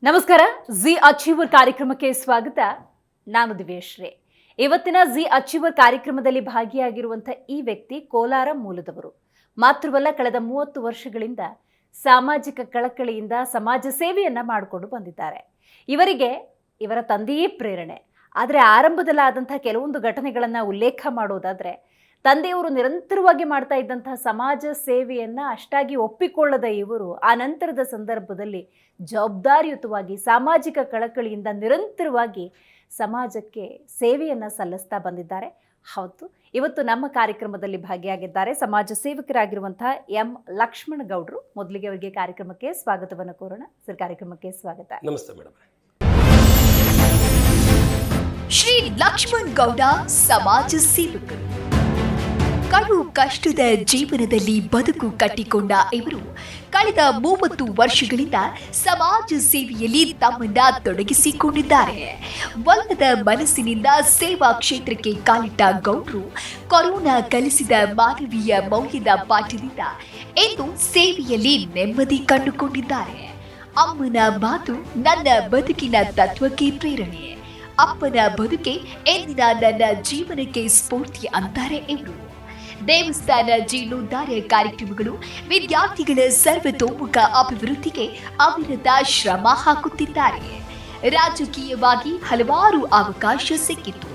ನಮಸ್ಕಾರ. G achiever ಕಾರ್ಯಕ್ರಮಕ್ಕೆ ಸ್ವಾಗತ. ನಾನು ದಿವ್ಯಶ್ರೀ. ಇವತ್ತಿನ ಜಿ ಅಚೀವರ್ ಕಾರ್ಯಕ್ರಮದಲ್ಲಿ ಭಾಗಿಯಾಗಿರುವಂತಹ ಈ ವ್ಯಕ್ತಿ ಕೋಲಾರ ಮೂಲದವರು. ಮಾತ್ರವಲ್ಲ, ಕಳೆದ 30 ವರ್ಷಗಳಿಂದ ಸಾಮಾಜಿಕ ಕಳಕಳಿಯಿಂದ ಸಮಾಜ ಸೇವೆಯನ್ನ ಮಾಡಿಕೊಂಡು ಬಂದಿದ್ದಾರೆ. ಇವರಿಗೆ ಇವರ ತಂದೆಯೇ ಪ್ರೇರಣೆ. ಆದರೆ ಆರಂಭದಲ್ಲಾದಂತಹ ಕೆಲವೊಂದು ಘಟನೆಗಳನ್ನು ಉಲ್ಲೇಖ ಮಾಡೋದಾದ್ರೆ, ತಂದೆಯವರು ನಿರಂತರವಾಗಿ ಮಾಡ್ತಾ ಇದ್ದಂತಹ ಸಮಾಜ ಸೇವೆಯನ್ನ ಅಷ್ಟಾಗಿ ಒಪ್ಪಿಕೊಳ್ಳದ ಇವರು ಆ ನಂತರದ ಸಂದರ್ಭದಲ್ಲಿ ಜವಾಬ್ದಾರಿಯುತವಾಗಿ ಸಾಮಾಜಿಕ ಕಳಕಳಿಯಿಂದ ನಿರಂತರವಾಗಿ ಸಮಾಜಕ್ಕೆ ಸೇವೆಯನ್ನ ಸಲ್ಲಿಸ್ತಾ ಬಂದಿದ್ದಾರೆ. ಹೌದು, ಇವತ್ತು ನಮ್ಮ ಕಾರ್ಯಕ್ರಮದಲ್ಲಿ ಭಾಗಿಯಾಗಿದ್ದಾರೆ ಸಮಾಜ ಸೇವಕರಾಗಿರುವಂತಹ ಎಂ ಲಕ್ಷ್ಮಣ ಗೌಡ್ರು. ಮೊದಲಿಗೆ ಅವರಿಗೆ ಕಾರ್ಯಕ್ರಮಕ್ಕೆ ಸ್ವಾಗತವನ್ನು ಕೋರೋಣ. ಸರ್, ಕಾರ್ಯಕ್ರಮಕ್ಕೆ ಸ್ವಾಗತ. ನಮಸ್ತೆ ಮೇಡಮ್. ಶ್ರೀ ಲಕ್ಷ್ಮಣ್ ಗೌಡ ಸಮಾಜ ಸೇವಕರು. ಕಡು ಕಷ್ಟದ ಜೀವನದಲ್ಲಿ ಬದುಕು ಕಟ್ಟಿಕೊಂಡ ಇವರು ಕಳೆದ 30 ವರ್ಷಗಳಿಂದ ಸಮಾಜ ಸೇವೆಯಲ್ಲಿ ತಮ್ಮನ್ನ ತೊಡಗಿಸಿಕೊಂಡಿದ್ದಾರೆ. ಒಲ್ಲದ ಮನಸ್ಸಿನಿಂದ ಸೇವಾ ಕ್ಷೇತ್ರಕ್ಕೆ ಕಾಲಿಟ್ಟ ಗೌಡ್ರು ಕೊರೋನಾ ಕಲಿಸಿದ ಮಾನವೀಯ ಮೌಲ್ಯದ ಪಾಠದಿಂದ ಇಂದು ಸೇವೆಯಲ್ಲಿ ನೆಮ್ಮದಿ ಕಂಡುಕೊಂಡಿದ್ದಾರೆ. ಅಮ್ಮನ ಮಾತು ನನ್ನ ಬದುಕಿನ ತತ್ವಕ್ಕೆ ಪ್ರೇರಣೆ, ಅಪ್ಪನ ಬದುಕೆ ಎಂದಿನ ನನ್ನ ಜೀವನಕ್ಕೆ ಸ್ಫೂರ್ತಿ ಅಂತಾರೆ ಇವರು. ದೇವಸ್ಥಾನ ಜೀರ್ಣೋದ್ಧಾರ ಕಾರ್ಯಕ್ರಮಗಳು, ವಿದ್ಯಾರ್ಥಿಗಳ ಸರ್ವತೋಮುಖ ಅಭಿವೃದ್ಧಿಗೆ ಅವಿರತ ಶ್ರಮ ಹಾಕುತ್ತಿದ್ದಾರೆ. ರಾಜಕೀಯವಾಗಿ ಹಲವಾರು ಅವಕಾಶ ಸಿಕ್ಕಿತ್ತು.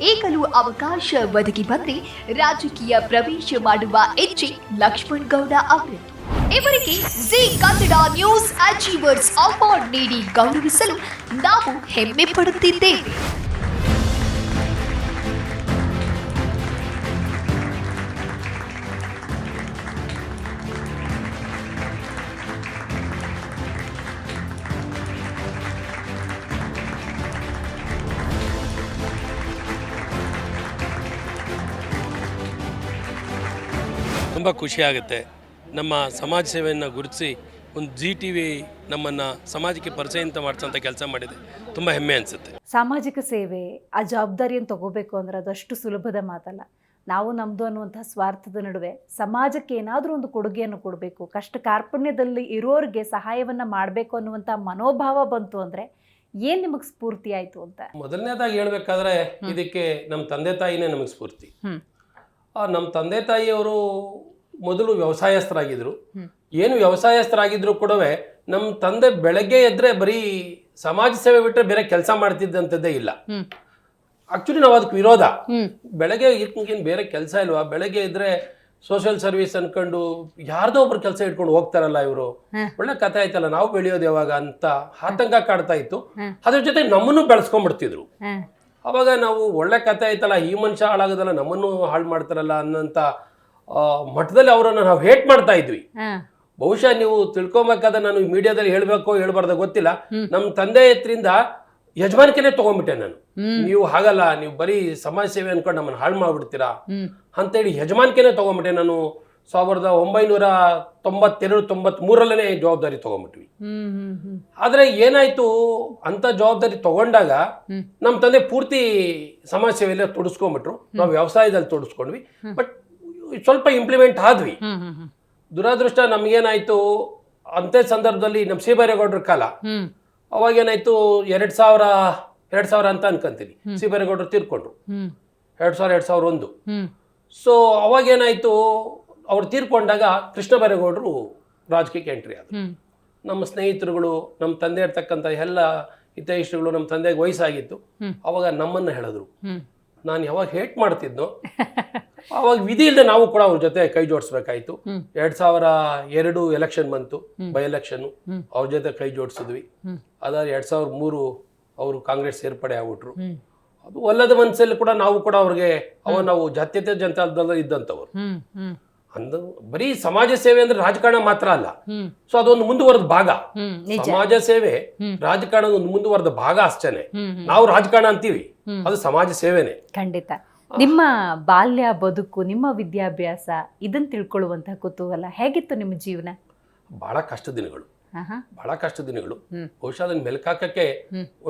ಈಗಲೂ ಅವಕಾಶ ಒದಗಿ ಬಂದರೆ ರಾಜಕೀಯ ಪ್ರವೇಶ ಮಾಡುವ ಇಚ್ಛೆ ಲಕ್ಷ್ಮಣ್ ಗೌಡ ಅವರದ್ದು. ಇವರಿಗೆ G Kannada news achievers award ನೀಡಿ ಗೌರವಿಸಲು ನಾವು ಹೆಮ್ಮೆ ಪಡುತ್ತಿದ್ದೇವೆ. ತುಂಬ ಖುಷಿಯಾಗುತ್ತೆ. ನಮ್ಮ ಸಮಾಜ ಸೇವೆಯನ್ನು ಗುರುತಿಸಿ ಒಂದು GTV ನಮ್ಮನ್ನು ಸಮಾಜಕ್ಕೆ ಪರಿಚಯ ಮಾಡಿಸೋಂಥ ಕೆಲಸ ಮಾಡಿದೆ. ತುಂಬ ಹೆಮ್ಮೆ ಅನಿಸುತ್ತೆ. ಸಾಮಾಜಿಕ ಸೇವೆ, ಆ ಜವಾಬ್ದಾರಿಯನ್ನು ತಗೋಬೇಕು ಅಂದ್ರೆ ಅದಷ್ಟು ಸುಲಭದ ಮಾತಲ್ಲ. ನಾವು ನಮ್ಮದು ಅನ್ನುವಂಥ ಸ್ವಾರ್ಥದ ನಡುವೆ ಸಮಾಜಕ್ಕೆ ಏನಾದರೂ ಒಂದು ಕೊಡುಗೆಯನ್ನು ಕೊಡಬೇಕು, ಕಷ್ಟ ಕಾರ್ಪಣ್ಯದಲ್ಲಿ ಇರೋರಿಗೆ ಸಹಾಯವನ್ನು ಮಾಡಬೇಕು ಅನ್ನುವಂಥ ಮನೋಭಾವ ಬಂತು ಅಂದರೆ ಏನು ನಿಮಗೆ ಸ್ಫೂರ್ತಿ ಆಯಿತು ಅಂತ? ಮೊದಲನೇದಾಗಿ ಹೇಳ್ಬೇಕಾದ್ರೆ ಇದಕ್ಕೆ ನಮ್ಮ ತಂದೆ ತಾಯಿನೇ ನಮಗೆ ಸ್ಫೂರ್ತಿ. ನಮ್ಮ ತಂದೆ ತಾಯಿಯವರು ಮೊದಲು ವ್ಯವಸಾಯಸ್ಥರಾಗಿದ್ದರು. ಏನು ವ್ಯವಸಾಯಸ್ಥರಾಗಿದ್ರು ಕೂಡ ನಮ್ಮ ತಂದೆ ಬೆಳಗ್ಗೆ ಎದ್ರೆ ಬರೀ ಸಮಾಜ ಸೇವೆ ಬಿಟ್ಟರೆ ಬೇರೆ ಕೆಲಸ ಮಾಡ್ತಿದ್ದಂಥದ್ದೇ ಇಲ್ಲ. ಆಕ್ಚುಲಿ ನಾವು ಅದಕ್ಕೆ ವಿರೋಧ. ಬೆಳಗ್ಗೆ ಏನು ಬೇರೆ ಕೆಲಸ ಇಲ್ವಾ? ಬೆಳಗ್ಗೆ ಇದ್ರೆ ಸೋಷಿಯಲ್ ಸರ್ವಿಸ್ ಅನ್ಕೊಂಡು ಯಾರ್ದೋ ಒಬ್ರು ಕೆಲಸ ಇಟ್ಕೊಂಡು ಹೋಗ್ತಾರಲ್ಲ ಇವರು, ಒಳ್ಳೆ ಕಥೆ ಆಯ್ತಲ್ಲ, ನಾವು ಬೆಳೆಯೋದು ಯಾವಾಗ ಅಂತ ಆತಂಕ ಕಾಡ್ತಾ ಇತ್ತು. ಅದ್ರ ಜೊತೆ ನಮ್ಮನ್ನು ಬೆಳೆಸ್ಕೊಂಡ್ಬಿಡ್ತಿದ್ರು. ಅವಾಗ ನಾವು ಒಳ್ಳೆ ಕಥೆ ಆಯ್ತಲ್ಲ, ಈ ಮನುಷ್ಯ ಹಾಳಾಗೋದಲ್ಲ, ನಮ್ಮನ್ನು ಹಾಳು ಮಾಡ್ತಾರಲ್ಲ ಅನ್ನೋಂಥ ಮಟ್ಟದಲ್ಲಿ ಅವರನ್ನು ನಾವು ಹೇಟ್ ಮಾಡ್ತಾ ಇದ್ವಿ. ಬಹುಶಃ ನೀವು ತಿಳ್ಕೊಬೇಕಾದ್ರೆ ನಾನು ಮೀಡಿಯಾದಲ್ಲಿ ಹೇಳ್ಬೇಕೋ ಹೇಳ್ಬಾರ್ದ ಗೊತ್ತಿಲ್ಲ, ನಮ್ಮ ತಂದೆ ಹತ್ರಿಂದ ಯಜಮಾನಿಕೆನೆ ತಗೊಂಡ್ಬಿಟ್ಟೆ ನಾನು. ನೀವು ಹಾಗಲ್ಲ, ನೀವು ಬರೀ ಸಮಾಜ ಸೇವೆ ಅನ್ಕೊಂಡು ನಮ್ಮನ್ನು ಹಾಳು ಮಾಡ್ಬಿಡ್ತೀರಾ ಅಂತೇಳಿ ಯಜಮಾನಿಕೆನೆ ತಗೊಂಡ್ಬಿಟ್ಟೆ ನಾನು. 1992-93 ಜವಾಬ್ದಾರಿ ತಗೊಂಡ್ಬಿಟ್ವಿ. ಆದ್ರೆ ಏನಾಯ್ತು, ಅಂತ ಜವಾಬ್ದಾರಿ ತಗೊಂಡಾಗ ನಮ್ಮ ತಂದೆ ಪೂರ್ತಿ ಸಮಾಜ ಸೇವೆಯಲ್ಲೇ ತೊಡಸ್ಕೊಂಡ್ಬಿಟ್ರು. ನಾವು ವ್ಯವಸಾಯದಲ್ಲಿ ತೊಡಸ್ಕೊಂಡ್ವಿ. ಬಟ್ ಸ್ವಲ್ಪ ಇಂಪ್ಲಿಮೆಂಟ್ ಆದ್ವಿ. ದುರಾದೃಷ್ಟ ನಮ್ಗೇನಾಯ್ತು, ಅಂತೆ ಸಂದರ್ಭದಲ್ಲಿ ನಮ್ಮ ಶ್ರೀಬೈರೇಗೌಡರ ಕಾಲ, ಅವಾಗೇನಾಯ್ತು 2000 ಅಂತ ಅನ್ಕೊಂತೀನಿ, ಶ್ರೀಬೈರೇಗೌಡರು ತೀರ್ಕೊಂಡ್ರು 2001. ಸೊ ಅವಾಗೇನಾಯ್ತು, ಅವ್ರು ತೀರ್ಕೊಂಡಾಗ ಕೃಷ್ಣ ಬೈರೇಗೌಡರು ರಾಜಕೀಯಕ್ಕೆ ಎಂಟ್ರಿ ಆದರು. ನಮ್ಮ ಸ್ನೇಹಿತರುಗಳು, ನಮ್ಮ ತಂದೆ ಇರ್ತಕ್ಕಂಥ ಎಲ್ಲ ಹಿತೈಷಿಗಳು, ನಮ್ಮ ತಂದೆಗೆ ವಯಸ್ಸಾಗಿತ್ತು. ಅವಾಗ ನಮ್ಮನ್ನು ಹೇಳಿದ್ರು. ನಾನು ಯಾವಾಗ ಹೇಟ್ ಮಾಡ್ತಿದ್ನೋ ಅವಾಗ ವಿಧಿ ಇಲ್ಲದೆ ನಾವು ಕೂಡ ಅವ್ರ ಜೊತೆ ಕೈ ಜೋಡಿಸ್ಬೇಕಾಯ್ತು. 2002 ಎಲೆಕ್ಷನ್ ಬಂತು, ಬೈ ಎಲೆಕ್ಷನ್, ಅವ್ರ ಜೊತೆ ಕೈ ಜೋಡಿಸಿದ್ವಿ. ಅದಾದ 2003 ಅವರು ಕಾಂಗ್ರೆಸ್ ಸೇರ್ಪಡೆ ಆಗ್ಬಿಟ್ರು. ಅದು ಒಲ್ಲದ ಮನಸ್ಸಲ್ಲಿ ಕೂಡ ನಾವು ಕೂಡ ಅವ್ರಿಗೆ ನಾವು ಜಾತ್ಯತೀತ ಜನತಾದಳದಲ್ಲಿ ಇದ್ದಂಥವ್ರು. ಅಂದ ಬರೀ ಸಮಾಜ ಸೇವೆ ಅಂದ್ರೆ ರಾಜಕಾರಣ ಮಾತ್ರ ಅಲ್ಲ. ಸೊ ಅದೊಂದು ಮುಂದುವರೆದ ಭಾಗ. ಸಮಾಜ ಸೇವೆ ರಾಜಕಾರಣದ ಒಂದು ಮುಂದುವರೆದ ಭಾಗ ಅಷ್ಟೇನೆ. ನಾವು ರಾಜಕಾರಣ ಅಂತೀವಿ, ಅದು ಸಮಾಜ ಸೇವೆನೆ. ಖಂಡಿತ. ನಿಮ್ಮ ಬಾಲ್ಯ ಬದುಕು, ನಿಮ್ಮ ವಿದ್ಯಾಭ್ಯಾಸ, ಇದನ್ನ ತಿಳ್ಕೊಳ್ಳುವಂತಹ ಕುತೂಹಲ ಹೇಗಿತ್ತು ನಿಮ್ಮ ಜೀವನ? ಬಹಳ ಕಷ್ಟ ದಿನಗಳು, ಬಹಳ ಕಷ್ಟ ದಿನಗಳು. ಬಹುಶಃ ಅದನ್ನ ಮೆಲ್ಕಾಕಕ್ಕೆ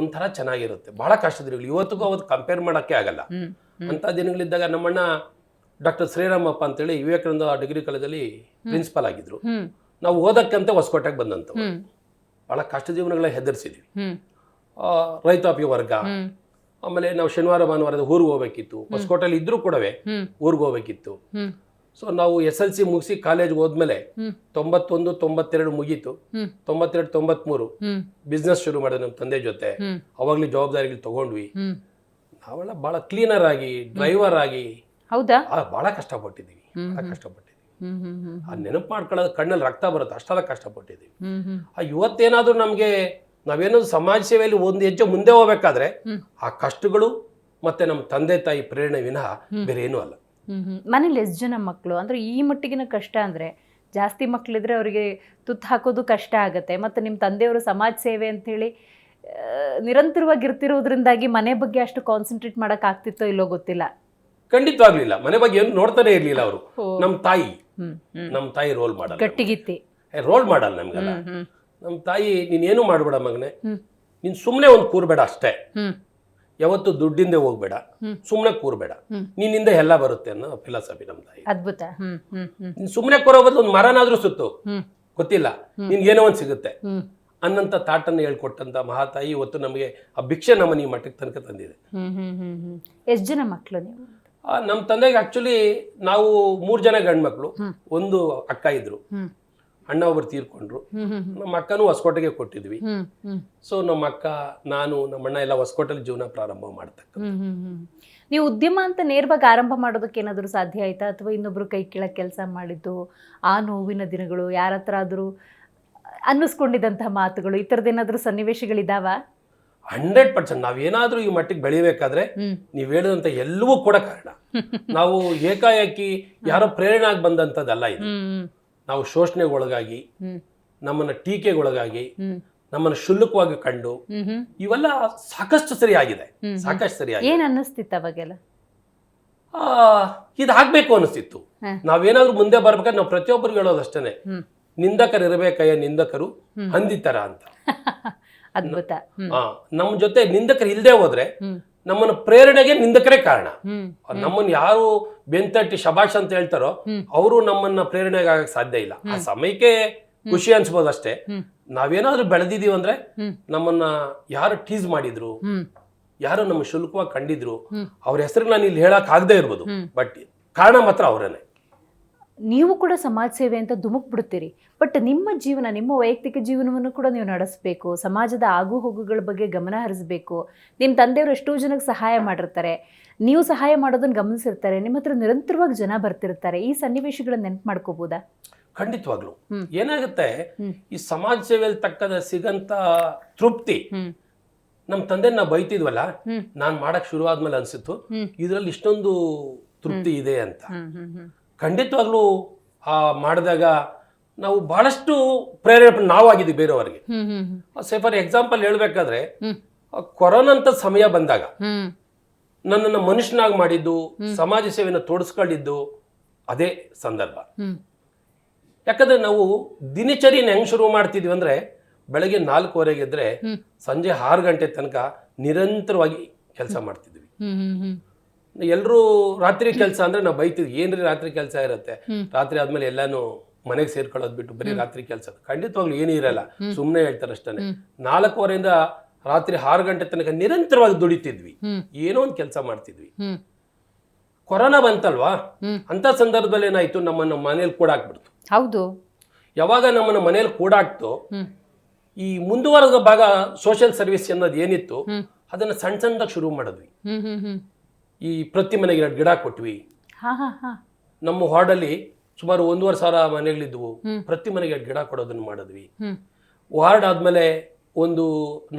ಒಂಥರ ಚೆನ್ನಾಗಿರುತ್ತೆ. ಬಹಳ ಕಷ್ಟ ದಿನಗಳು, ಇವತ್ತಿಗೂ ಅವತ್ತು ಕಂಪೇರ್ ಮಾಡಕ್ಕೆ ಆಗಲ್ಲ. ಅಂತ ದಿನಗಳಿದ್ದಾಗ ನಮ್ಮಣ್ಣ ಡಾಕ್ಟರ್ ಶ್ರೀರಾಮಪ್ಪ ಅಂತೇಳಿ ವಿವೇಕಾನಂದ ಡಿಗ್ರಿ ಕಾಲೇಜಲ್ಲಿ ಪ್ರಿನ್ಸಿಪಾಲ್ ಆಗಿದ್ರು. ನಾವು ಓದಕ್ಕಂತ ಹೊಸಕೋಟೆಗೆ ಬಂದಂತ. ಬಹಳ ಕಷ್ಟ ಜೀವನಗಳ ಹೆದರ್ಸಿದ್ವಿ. ಹ್ಮ್ ರೈತಾಪಿ ವರ್ಗ, ಆಮೇಲೆ ನಾವು ಶನಿವಾರ ಭಾನುವಾರದ ಊರಿಗೆ ಹೋಗ್ಬೇಕಿತ್ತು. ಹೊಸಕೋಟೆಯಲ್ಲಿ ಇದ್ರೂ ಕೂಡವೇ ಊರಿಗೆ ಹೋಗ್ಬೇಕಿತ್ತು. ಸೊ ನಾವು SLC ಮುಗಿಸಿ ಕಾಲೇಜ್ಗೆ ಹೋದ್ಮೇಲೆ 91, 92 ಮುಗೀತು. 92, 93 ಬಿಸ್ನೆಸ್ ಶುರು ಮಾಡಿದೆ ನಮ್ಮ ತಂದೆ ಜೊತೆ. ಅವಾಗ್ಲೂ ಜವಾಬ್ದಾರಿಗಳು ತಗೊಂಡ್ವಿ. ನಾವೆಲ್ಲ ಬಹಳ ಕ್ಲೀನರ್ ಆಗಿ, ಡ್ರೈವರ್ ಆಗಿ ಹೌದಾ ಬಹಳ ಕಷ್ಟಪಟ್ಟಿದ್ದೀವಿ. ಆ ನೆನಪು ಮಾಡ್ಕೊಳ್ಳೋದು ಕಣ್ಣಲ್ಲಿ ರಕ್ತ ಬರುತ್ತೆ, ಅಷ್ಟೆಲ್ಲ ಕಷ್ಟಪಟ್ಟಿದ್ದೀವಿ. ಇವತ್ತೇನಾದ್ರೂ ನಮ್ಗೆ ನಾವೇನಾದ್ರು ಸಮಾಜ ಸೇವೆಯಲ್ಲಿ ಒಂದು ಹೆಜ್ಜೆ ಮುಂದೆ ಹೋಗ್ಬೇಕಾದ್ರೆ ಆ ಕಷ್ಟಗಳು ಮತ್ತೆ ನಮ್ಮ ತಂದೆ ತಾಯಿ ಪ್ರೇರಣೆ ವಿನಃ ಬೇರೆ ಏನೂ ಅಲ್ಲ. ಮನೇಲಿ ಎಷ್ಟು ಜನ ಮಕ್ಕಳು? ಅಂದ್ರೆ ಈ ಮಟ್ಟಿಗಿನ ಕಷ್ಟ ಅಂದ್ರೆ ಜಾಸ್ತಿ ಮಕ್ಕಳಿದ್ರೆ ಅವರಿಗೆ ತುತ್ತು ಹಾಕೋದು ಕಷ್ಟ ಆಗತ್ತೆ. ಮತ್ತೆ ನಿಮ್ಮ ತಂದೆಯವರು ಸಮಾಜ ಸೇವೆ ಅಂತ ಹೇಳಿ ನಿರಂತರವಾಗಿ ಇರ್ತಿರೋದ್ರಿಂದಾಗಿ ಮನೆ ಬಗ್ಗೆ ಅಷ್ಟು ಕಾನ್ಸಂಟ್ರೇಟ್ ಮಾಡಕ್ ಆಗ್ತಿತ್ತೋ ಇಲ್ಲೋ ಗೊತ್ತಿಲ್ಲ. ಖಂಡಿತವಾಗ್ಲಿಲ್ಲ. ಮನೆ ಬಗ್ಗೆ ಏನು ನೋಡ್ತಾನೆ ಇರ್ಲಿಲ್ಲ ಅವರು. ನಮ್ಮ ತಾಯಿ ರೋಲ್ ಮಾಡಲ್ಲ, ಗಟ್ಟಿಗಿತ್ತಿ ರೋಲ್ ಮಾಡಲ್ಲ ನಮ್ಗೆಲ್ಲ. ನಮ್ಮ ತಾಯಿ ನೀನೇನು ಮಾಡ್ಬೇಡ ಮಗನೆ, ನೀನ್ ಸುಮ್ನೆ ಒಂದು ಕೂರ್ಬೇಡ ಅಷ್ಟೇ, ಯಾವತ್ತು ದುಡ್ಡಿಂದ ಹೋಗ್ಬೇಡ, ಸುಮ್ನೆ ಕೂರ್ಬೇಡ, ನಿನ್ನಿಂದ ಎಲ್ಲ ಬರುತ್ತೆ ಅನ್ನೋ ಫಿಲಾಸಫಿ ನಮ್ಮ ತಾಯಿ. ಅದ್ಭುತ. ನೀನ್ ಸುಮ್ನೆ ಕೂರೋ ಬದಲು ಒಂದು ಮರನಾದ್ರೂ ಸುತ್ತು, ಗೊತ್ತಿಲ್ಲ ನಿನ್ಗೇನೋ ಒಂದ್ ಸಿಗುತ್ತೆ ಅನ್ನಂತ ತಾಟನ್ನು ಹೇಳ್ಕೊಟ್ಟಂತ ಮಹಾತಾಯಿ ಇವತ್ತು ನಮಗೆ ಆ ಭಿಕ್ಷೆ ನಮ್ಮನ್ನ ಈ ಮಟ್ಟಕ್ಕೆ ತನಕ ತಂದಿದೆ. ಎಷ್ಟು ಜನ ಮಕ್ಕಳು ನೀವು? ನಮ್ಮ ತಂದೆಗೆ ಆಕ್ಚುಲಿ ನಾವು 3 ಜನ ಗಂಡು ಮಕ್ಕಳು, ಒಂದು ಅಕ್ಕ ಇದ್ರು. ಅಣ್ಣ ಒಬ್ರು ತೀರ್ಕೊಂಡ್ರು. ನಮ್ಮ ಅಕ್ಕನೂ ಹೊಸಕೋಟೆಗೆ ಕೊಟ್ಟಿದ್ವಿ. ಸೊ ನಮ್ಮ ಅಕ್ಕ, ನಾನು, ನಮ್ಮಣ್ಣ ಎಲ್ಲ ಹೊಸಕೋಟೆಯಲ್ಲಿ ಜೀವನ ಪ್ರಾರಂಭ ಮಾಡ್ತಕ್ಕ. ನೀವು ಉದ್ಯಮ ಅಂತ ನೇರವಾಗಿ ಆರಂಭ ಮಾಡೋದಕ್ಕೆ ಏನಾದರೂ ಸಾಧ್ಯ ಆಯ್ತಾ, ಅಥವಾ ಇನ್ನೊಬ್ರು ಕೈ ಕೆಳಗೆ ಕೆಲಸ ಮಾಡಿದ್ದು, ಆ ನೋವಿನ ದಿನಗಳು, ಯಾರ ಹತ್ರ ಆದರೂ ಅನ್ನಿಸ್ಕೊಂಡಿದ್ದಂತಹ ಮಾತುಗಳು, ಈ ಥರದ್ದೇನಾದ್ರೂ ಸನ್ನಿವೇಶಗಳಿದಾವ? 100%. ನಾವೇನಾದ್ರೂ ಈ ಮಟ್ಟಿಗೆ ಬೆಳಿಬೇಕಾದ್ರೆ ನೀವ್ ಹೇಳಿದಂತ ಎಲ್ಲವೂ ಕೂಡ ಕಾರಣ. ನಾವು ಏಕಾಏಕಿ ಯಾರೋ ಪ್ರೇರಣೆ ಆಗಿ ಬಂದಂಥದ್ದಲ್ಲ ಇದು. ನಾವು ಶೋಷಣೆಗೆ ಒಳಗಾಗಿ, ನಮ್ಮನ್ನ ಟೀಕೆಗೊಳಗಾಗಿ, ನಮ್ಮನ್ನ ಶುಲ್ಕವಾಗಿ ಕಂಡು ಇವೆಲ್ಲ ಸಾಕಷ್ಟು ಸರಿಯಾಗಿದೆ. ಏನ್ ಅನ್ನಿಸ್ತಿತ್ತು ಅವಾಗೆಲ್ಲ? ಇದಾಗ್ಬೇಕು ಅನಿಸ್ತಿತ್ತು. ನಾವೇನಾದ್ರೂ ಮುಂದೆ ಬರ್ಬೇಕಾದ್ರೆ ನಾವು ಪ್ರತಿಯೊಬ್ಬರಿಗೆ ಹೇಳೋದಷ್ಟೇನೆ, ನಿಂದಕರು ಇರಬೇಕಯ್ಯ ನಿಂದಕರು ಹಂದಿತರ ಅಂತ. ಅದ್ಭುತ. ನಮ್ಮ ಜೊತೆ ನಿಂದಕರು ಇಲ್ಲದೆ ಹೋದ್ರೆ ನಮ್ಮನ್ನ ಪ್ರೇರಣೆಗೆ ನಿಂದಕರೇ ಕಾರಣ. ನಮ್ಮನ್ನ ಯಾರು ಬೆಂತಟ್ಟಿ ಶಬಾಷ್ ಅಂತ ಹೇಳ್ತಾರೋ ಅವರು ನಮ್ಮನ್ನ ಪ್ರೇರಣೆಗೆ ಆಗಕ್ಕೆ ಸಾಧ್ಯ ಇಲ್ಲ. ಆ ಸಮಯಕ್ಕೆ ಖುಷಿ ಅನ್ಸ್ಬೋದು ಅಷ್ಟೇ. ನಾವೇನಾದ್ರೂ ಬೆಳೆದಿದೀವಿ ಅಂದ್ರೆ ನಮ್ಮನ್ನ ಯಾರು ಟೀಸ್ ಮಾಡಿದ್ರು, ಯಾರು ನಮ್ಮ ಶುಲ್ಕವಾಗಿ ಕಂಡಿದ್ರು, ಅವ್ರ ಹೆಸರು ನಾನು ಇಲ್ಲಿ ಹೇಳಕ್ ಆಗದೆ ಇರ್ಬೋದು, ಬಟ್ ಕಾರಣ ಮಾತ್ರ ಅವರೇನೆ. ನೀವು ಕೂಡ ಸಮಾಜ ಸೇವೆ ಅಂತ ಧುಮುಕ್ ಬಿಡ್ತೀರಿ, ಬಟ್ ನಿಮ್ಮ ಜೀವನ, ನಿಮ್ಮ ವೈಯಕ್ತಿಕ ಜೀವನವನ್ನು ಕೂಡ ನೀವು ನಡೆಸಬೇಕು. ಸಮಾಜದ ಆಗು ಹೋಗುಗಳ ಬಗ್ಗೆ ಗಮನ ಹರಿಸಬೇಕು. ನಿಮ್ಮ ತಂದೆಯವರು ಎಷ್ಟೋ ಜನಕ್ಕೆ ಸಹಾಯ ಮಾಡಿರ್ತಾರೆ, ನೀವು ಸಹಾಯ ಮಾಡೋದನ್ನ ಗಮನಿಸಿರ್ತಾರೆ, ನಿಮ್ಮ ಹತ್ರ ನಿರಂತರವಾಗಿ ಜನ ಬರ್ತಿರ್ತಾರೆ. ಈ ಸನ್ನಿವೇಶಗಳನ್ನ ನೆನಪು ಮಾಡ್ಕೋಬಹುದಾ? ಖಂಡಿತವಾಗ್ಲು. ಏನಾಗುತ್ತೆ, ಈ ಸಮಾಜ ಸೇವೆಯಲ್ಲಿ ತಕ್ಕದ ಸಿಗಂತ ತೃಪ್ತಿ ನಮ್ಮ ತಂದೆ ನಾವು ಬೈತಿದ್ವಲ್ಲ, ನಾನ್ ಮಾಡಕ್ ಶುರು ಆದ್ಮೇಲೆ ಅನ್ಸಿತ್ತು ಇದ್ರಲ್ಲಿ ಇಷ್ಟೊಂದು ತೃಪ್ತಿ ಇದೆ ಅಂತ. ಖಂಡಿತವಾಗ್ಲೂ ಮಾಡಿದಾಗ ನಾವು ಬಹಳಷ್ಟು ಪ್ರೇರೇಪಣೆ ನಾವಾಗಿದ್ವಿ ಬೇರೆಯವರಿಗೆ. ಸೇ ಫಾರ್ ಎಕ್ಸಾಂಪಲ್ ಹೇಳ್ಬೇಕಾದ್ರೆ, ಕೊರೋನಾ ಅಂತ ಸಮಯ ಬಂದಾಗ ನನ್ನನ್ನು ಮನುಷ್ಯನಾಗಿ ಮಾಡಿದ್ದು, ಸಮಾಜ ಸೇವೆನ ತೋಡಿಸ್ಕೊಂಡಿದ್ದು ಅದೇ ಸಂದರ್ಭ. ಯಾಕಂದ್ರೆ ನಾವು ದಿನಚರಿನ ಹೆಂಗ್ ಶುರು ಮಾಡ್ತಿದ್ವಿ ಅಂದ್ರೆ, ಬೆಳಗ್ಗೆ 4:15 ಎದ್ರೆ ಸಂಜೆ 6 ಗಂಟೆ ತನಕ ನಿರಂತರವಾಗಿ ಕೆಲಸ ಮಾಡ್ತಿದ್ವಿ. ಎಲ್ರು ರಾತ್ರಿ ಕೆಲಸ ಅಂದ್ರೆ ನಾವು ಬೈತಿದ್ವಿ, ಏನ್ರಿ ರಾತ್ರಿ ಕೆಲಸ ಇರುತ್ತೆ, ರಾತ್ರಿ ಆದ್ಮೇಲೆ ಎಲ್ಲಾನು ಮನೆಗೆ ಸೇರ್ಕೊಳ್ಳೋದ್ ಬಿಟ್ಟು ಬರೀ ರಾತ್ರಿ ಕೆಲಸ. ಖಂಡಿತವಾಗ್ಲು ಏನೂ ಇರಲ್ಲ, ಸುಮ್ನೆ ಹೇಳ್ತಾರೆ ಅಷ್ಟೇ. 4:15 ರಾತ್ರಿ 6 ಗಂಟೆ ತನಕ ನಿರಂತರವಾಗಿ ದುಡಿತಿದ್ವಿ, ಏನೋ ಒಂದು ಕೆಲಸ ಮಾಡ್ತಿದ್ವಿ. ಕೊರೋನಾ ಬಂತಲ್ವಾ, ಅಂತ ಸಂದರ್ಭದಲ್ಲಿ ಏನಾಯ್ತು, ನಮ್ಮನ್ನ ಮನೇಲಿ ಕೂಡಾಕ್ಬಿಡ್ತು. ಹೌದು. ಯಾವಾಗ ನಮ್ಮನ್ನ ಮನೇಲಿ ಕೂಡಾಕ್ತು, ಈ ಮುಂದುವರೆದ ಭಾಗ ಸೋಷಿಯಲ್ ಸರ್ವಿಸ್ ಅನ್ನೋದು ಏನಿತ್ತು ಅದನ್ನ ಸಣ್ಣದಾಗಿ ಶುರು ಮಾಡಿದ್ವಿ. ಈ ಪ್ರತಿ ಮನೆಗೆ 2 ಗಿಡ ಕೊಟ್ವಿ. ನಮ್ಮ ವಾರ್ಡಲ್ಲಿ ಸುಮಾರು 1,500 ಮನೆಗಳಿದ್ವು. ಪ್ರತಿ ಮನೆಗೆ 2 ಗಿಡ ಕೊಡೋದನ್ನ ಮಾಡಿದ್ವಿ. ವಾರ್ಡ್ ಆದ್ಮೇಲೆ ಒಂದು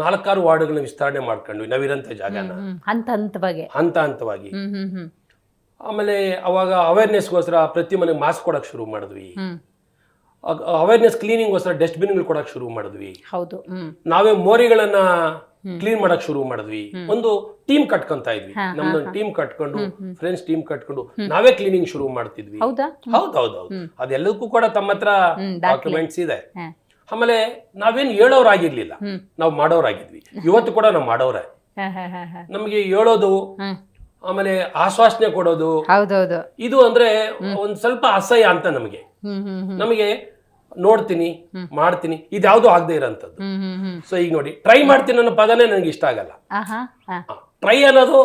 4-6 ವಾರ್ಡ್ಗಳನ್ನ ವಿಸ್ತರಣೆ ಮಾಡ್ಕೊಂಡ್ವಿ ನಾವಿರಂತ ಜಾಗನ ಹಂತ ಹಂತವಾಗಿ. ಆಮೇಲೆ ಅವಾಗ ಅವೇರ್ನೆಸ್ಗೋಸ್ಕರ ಪ್ರತಿ ಮನೆಗೆ ಮಾಸ್ಕ್ ಕೊಡಕ್ ಶುರು ಮಾಡಿದ್ವಿ. ಅವೇರ್ನೆಸ್ ಕ್ಲೀನಿಂಗ್ಗೋಸ್ಕರ ಡಸ್ಟ್ಬಿನ್ಗಳು ಕೊಡಕ್ ಶುರು ಮಾಡಿದ್ವಿ. ನಾವೇ ಮೋರಿಗಳನ್ನ ಕ್ಲೀನ್ ಮಾಡಕ್ ಶುರು ಮಾಡಿದ್ವಿ. ಒಂದು ಟೀಮ್ ಕಟ್ಕೊಂತ ಇದ್ವಿ, ನಮ್ದೊಂದು ಟೀಮ್ ಕಟ್ಕೊಂಡು, ಫ್ರೆಂಡ್ಸ್ ಟೀಮ್ ಕಟ್ಕೊಂಡು ನಾವೇ ಕ್ಲೀನಿಂಗ್ ಶುರು ಮಾಡ್ತಿದ್ವಿ. ಹೌದೌದು, ಅದೆಲ್ಲದಕ್ಕೂ ಕೂಡ ತಮ್ಮ ಹತ್ರ ಡಾಕ್ಯುಮೆಂಟ್ಸ್ ಇದೆ. ಆಮೇಲೆ ನಾವೇನ್ ಹೇಳೋರಾಗಿರ್ಲಿಲ್ಲ, ನಾವು ಮಾಡೋರಾಗಿದ್ವಿ. ಇವತ್ತು ಕೂಡ ನಾವು ಮಾಡೋರೆ. ನಮ್ಗೆ ಹೇಳೋದು, ಆಮೇಲೆ ಆಶ್ವಾಸನೆ ಕೊಡೋದು, ಇದು ಅಂದ್ರೆ ಒಂದ್ ಸ್ವಲ್ಪ ಅಸಹ್ಯ ಅಂತ ನಮಗೆ ನೋಡ್ತೀನಿ, ಮಾಡ್ತೀನಿ, ಇದ್ಯಾವುದು ಆಗದೆ ಇರೋಂಥದ್ದು. ಹ್ಮ್ ಹ್ಮ್ ಹ್ಮ್ ಸೊ ಈಗ ನೋಡಿ, ಟ್ರೈ ಮಾಡ್ತೀನಿ ಅನ್ನೋ ಪದನೇ ನನಗೆ ಇಷ್ಟ ಆಗಲ್ಲ. ಆಹಾ ಹಾ ಟ್ರೈ ಅನ್ನೋದು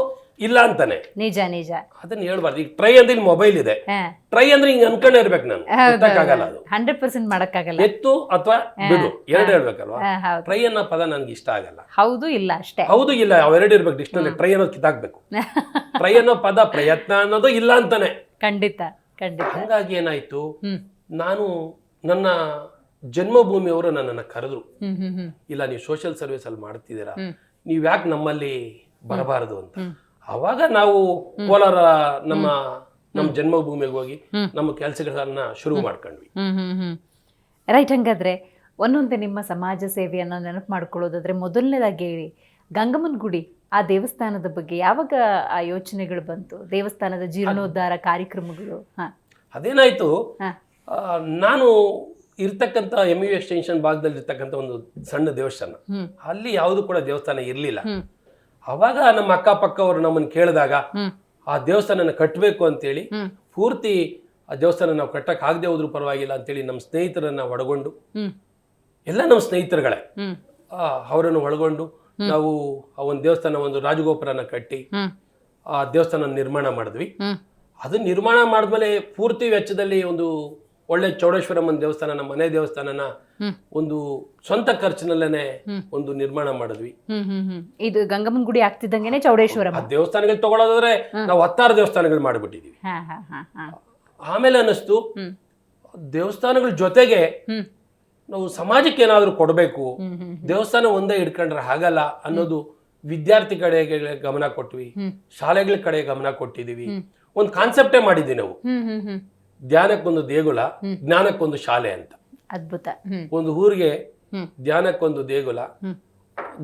ಇಲ್ಲ ಅಂತಾನೆ, ನಿಜ ನಿಜ. ಅದನ್ನ ಹೇಳ್ಬಾರ್ದು. ಈಗ ಟ್ರೈ ಅಂದ್ರೆ ಇಲ್ಲಿ ಮೊಬೈಲ್ ಇದೆ, ಹಾ ಟ್ರೈ ಅಂದ್ರೆ ಹಿಂಗ್ ಅನ್ಕೊಂಡೇ ಇರ್ಬೇಕು ನಾನು, ಗೊತ್ತಾಗಲ್ಲ ಅದು. 100% ಮಾಡಕ್ಕಾಗಲ್ಲ. ಎತ್ತು ಅಥವಾ ಬಿಡು ಎರಡು ಹೇಳ್ಬೇಕಲ್ವಾ. ಹೌದು ಟ್ರೈ ಅನ್ನೋ ಪದ ನನ್ಗೆ ಇಷ್ಟ ಆಗಲ್ಲ. ಹೌದು ಇಲ್ಲ ಅಷ್ಟೇ. ಹೌದು ಇಲ್ಲ ಅವೆರಡು ಇರ್ಬೇಕು ಡಿಕ್ಷನರಿ. ಟ್ರೈ ಅನ್ನೋದು ಕಿತ್ತಾಕ್ಬೇಕು. ಟ್ರೈ ಅನ್ನೋ ಪದ ಪ್ರಯತ್ನ ಅನ್ನೋದು ಇಲ್ಲ ಅಂತಾನೆ. ಖಂಡಿತ ಖಂಡಿತ. ಹಂಗಾಗಿ ಏನಾಯ್ತು, ಹ್ಮ್ ನಾನು ನನ್ನ ಜನ್ಮಭೂಮಿಯವರು ನನ್ನನ್ನು ಕರೆದ್ರು, ಹ್ಮ್ ಹ್ಮ್ ಹ್ಮ್ ಇಲ್ಲ ನೀವು ಸೋಷಿಯಲ್ ಸರ್ವಿಸ್ ಅಲ್ಲಿ ಮಾಡ್ತಿದ್ದೀರಾ, ನೀವ್ ಯಾಕೆ ನಮ್ಮಲ್ಲಿ ಬರಬಾರದು ಅಂತ. ಅವಾಗ ನಾವು ಕೋಲಾರ ನಮ್ಮ ಜನ್ಮಭೂಮಿಗೆ ಹೋಗಿ ನಮ್ಮ ಕೆಲಸಗಳನ್ನ ಶುರು ಮಾಡ್ಕೊಂಡ್ವಿ. ರೈಟ್. ಹಂಗಾದ್ರೆ ಒಂದೊಂದೇ ನಿಮ್ಮ ಸಮಾಜ ಸೇವೆಯನ್ನು ನೆನಪು ಮಾಡ್ಕೊಳ್ಳೋದಾದ್ರೆ ಮೊದಲನೇದಾಗಿ ಗಂಗಮ್ಮನ ಗುಡಿ, ಆ ದೇವಸ್ಥಾನದ ಬಗ್ಗೆ ಯಾವಾಗ ಆ ಯೋಚನೆಗಳು ಬಂತು? ದೇವಸ್ಥಾನದ ಜೀರ್ಣೋದ್ಧಾರ ಕಾರ್ಯಕ್ರಮಗಳು. ಅದೇನಾಯ್ತು, ಹಾ ನಾನು ಇರ್ತಕ್ಕಂಥ MU ಎಕ್ಸ್ಟೆನ್ಷನ್ ಭಾಗದಲ್ಲಿ ಇರ್ತಕ್ಕಂಥ ಒಂದು ಸಣ್ಣ ದೇವಸ್ಥಾನ, ಅಲ್ಲಿ ಯಾವುದು ಕೂಡ ದೇವಸ್ಥಾನ ಇರ್ಲಿಲ್ಲ. ಅವಾಗ ನಮ್ಮ ಅಕ್ಕಪಕ್ಕ ಅವರು ನಮ್ಮನ್ನು ಕೇಳಿದಾಗ ಆ ದೇವಸ್ಥಾನನ ಕಟ್ಟಬೇಕು ಅಂತೇಳಿ, ಪೂರ್ತಿ ಆ ದೇವಸ್ಥಾನ ನಾವು ಕಟ್ಟಕ್ ಆಗದೆ ಹೋದ್ರೂ ಪರವಾಗಿಲ್ಲ ಅಂತೇಳಿ ನಮ್ಮ ಸ್ನೇಹಿತರನ್ನ ಒಳಗೊಂಡು, ಎಲ್ಲ ನಮ್ಮ ಸ್ನೇಹಿತರುಗಳೇ, ಅವರನ್ನು ಒಳಗೊಂಡು ನಾವು ಆ ಒಂದು ದೇವಸ್ಥಾನ, ಒಂದು ರಾಜಗೋಪುರನ ಕಟ್ಟಿ ಆ ದೇವಸ್ಥಾನ ನಿರ್ಮಾಣ ಮಾಡಿದ್ವಿ. ಅದು ನಿರ್ಮಾಣ ಮಾಡಿದ್ಮೇಲೆ ಪೂರ್ತಿ ವೆಚ್ಚದಲ್ಲಿ ಒಂದು ಒಳ್ಳೆ ಚೌಡೇಶ್ವರಮ್ಮನ ದೇವಸ್ಥಾನ, ನಮ್ಮ ಮನೆ ದೇವಸ್ಥಾನನ ಒಂದು ಸ್ವಂತ ಖರ್ಚಿನಲ್ಲೇನೆ ಒಂದು ನಿರ್ಮಾಣ ಮಾಡಿದ್ವಿ. ಇದು ಗಂಗಮ್ಮನ ಗುಡಿ ಆಗ್ತಿದ್ದಂಗೆನೆ ಚೌಡೇಶ್ವರಮ್ಮ. ಆ ದೇವಸ್ಥಾನಗಳು ತಗೊಳ್ಳೋದಾದ್ರೆ ನಾವು 16 ದೇವಸ್ಥಾನಗಳು ಮಾಡಿಬಿಟ್ಟಿದೀವಿ. ಆಮೇಲೆ ಅನ್ನಿಸ್ತು, ದೇವಸ್ಥಾನಗಳ ಜೊತೆಗೆ ನಾವು ಸಮಾಜಕ್ಕೆ ಏನಾದ್ರು ಕೊಡಬೇಕು, ದೇವಸ್ಥಾನ ಒಂದೇ ಇಟ್ಕೊಂಡ್ರೆ ಹಾಗಲ್ಲ ಅನ್ನೋದು ವಿದ್ಯಾರ್ಥಿ ಕಡೆಗೆ ಗಮನ ಕೊಟ್ವಿ, ಶಾಲೆಗಳ ಕಡೆ ಗಮನ ಕೊಟ್ಟಿದೀವಿ. ಒಂದು ಕಾನ್ಸೆಪ್ಟೇ ಮಾಡಿದ್ವಿ ನಾವು, ಧ್ಯಾನಕ್ಕೊಂದು ದೇಗುಲ, ಜ್ಞಾನಕ್ಕೊಂದು ಶಾಲೆ ಅಂತ. ಅದ್ಭುತ. ಒಂದು ಊರಿಗೆ ಧ್ಯಾನಕ್ಕೊಂದು ದೇಗುಲ,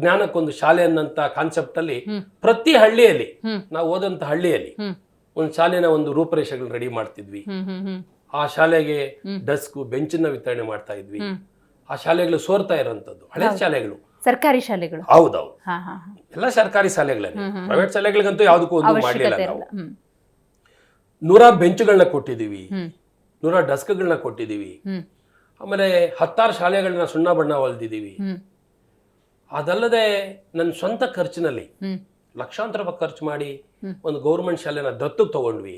ಜ್ಞಾನಕ್ಕೊಂದು ಶಾಲೆ ಅನ್ನಂತ ಕಾನ್ಸೆಪ್ಟ್ ಅಲ್ಲಿ ಪ್ರತಿ ಹಳ್ಳಿಯಲ್ಲಿ, ನಾವು ಓದಂತ ಹಳ್ಳಿಯಲ್ಲಿ ಒಂದು ಶಾಲೆನ ಒಂದು ರೂಪರೇಷೆಗಳನ್ನ ರೆಡಿ ಮಾಡ್ತಿದ್ವಿ. ಆ ಶಾಲೆಗೆ ಡೆಸ್ಕ್ ಬೆಂಚನ್ನ ವಿತರಣೆ ಮಾಡ್ತಾ ಇದ್ವಿ. ಆ ಶಾಲೆಗಳು ಸೋರ್ತಾ ಇರೋಂಥದ್ದು ಹಳೆ ಶಾಲೆಗಳು, ಸರ್ಕಾರಿ ಶಾಲೆಗಳು. ಹೌದೌದು, ಎಲ್ಲ ಸರ್ಕಾರಿ ಶಾಲೆಗಳೇ. ಪ್ರೈವೇಟ್ ಶಾಲೆಗಳಿಗಂತೂ ಯಾವ್ದಕ್ಕೂ ಒಂದು ಮಾಡಲಿಲ್ಲ ನಾವು. 100 ಬೆಂಚುಗಳನ್ನ ಕೊಟ್ಟಿದ್ದೀವಿ, 100 ಡೆಸ್ಕ್ಗಳನ್ನ ಕೊಟ್ಟಿದ್ದೀವಿ. ಆಮೇಲೆ 16 ಶಾಲೆಗಳನ್ನ ಸುಣ್ಣ ಬಣ್ಣ ಹೊಲ್ದಿದ್ದೀವಿ. ಅದಲ್ಲದೆ ನನ್ನ ಸ್ವಂತ ಖರ್ಚಿನಲ್ಲಿ ಲಕ್ಷಾಂತರ ರೂಪಾಯಿ ಖರ್ಚು ಮಾಡಿ ಒಂದು ಗೌರ್ಮೆಂಟ್ ಶಾಲೆನ ದತ್ತಕ್ಕೆ ತಗೊಂಡ್ವಿ.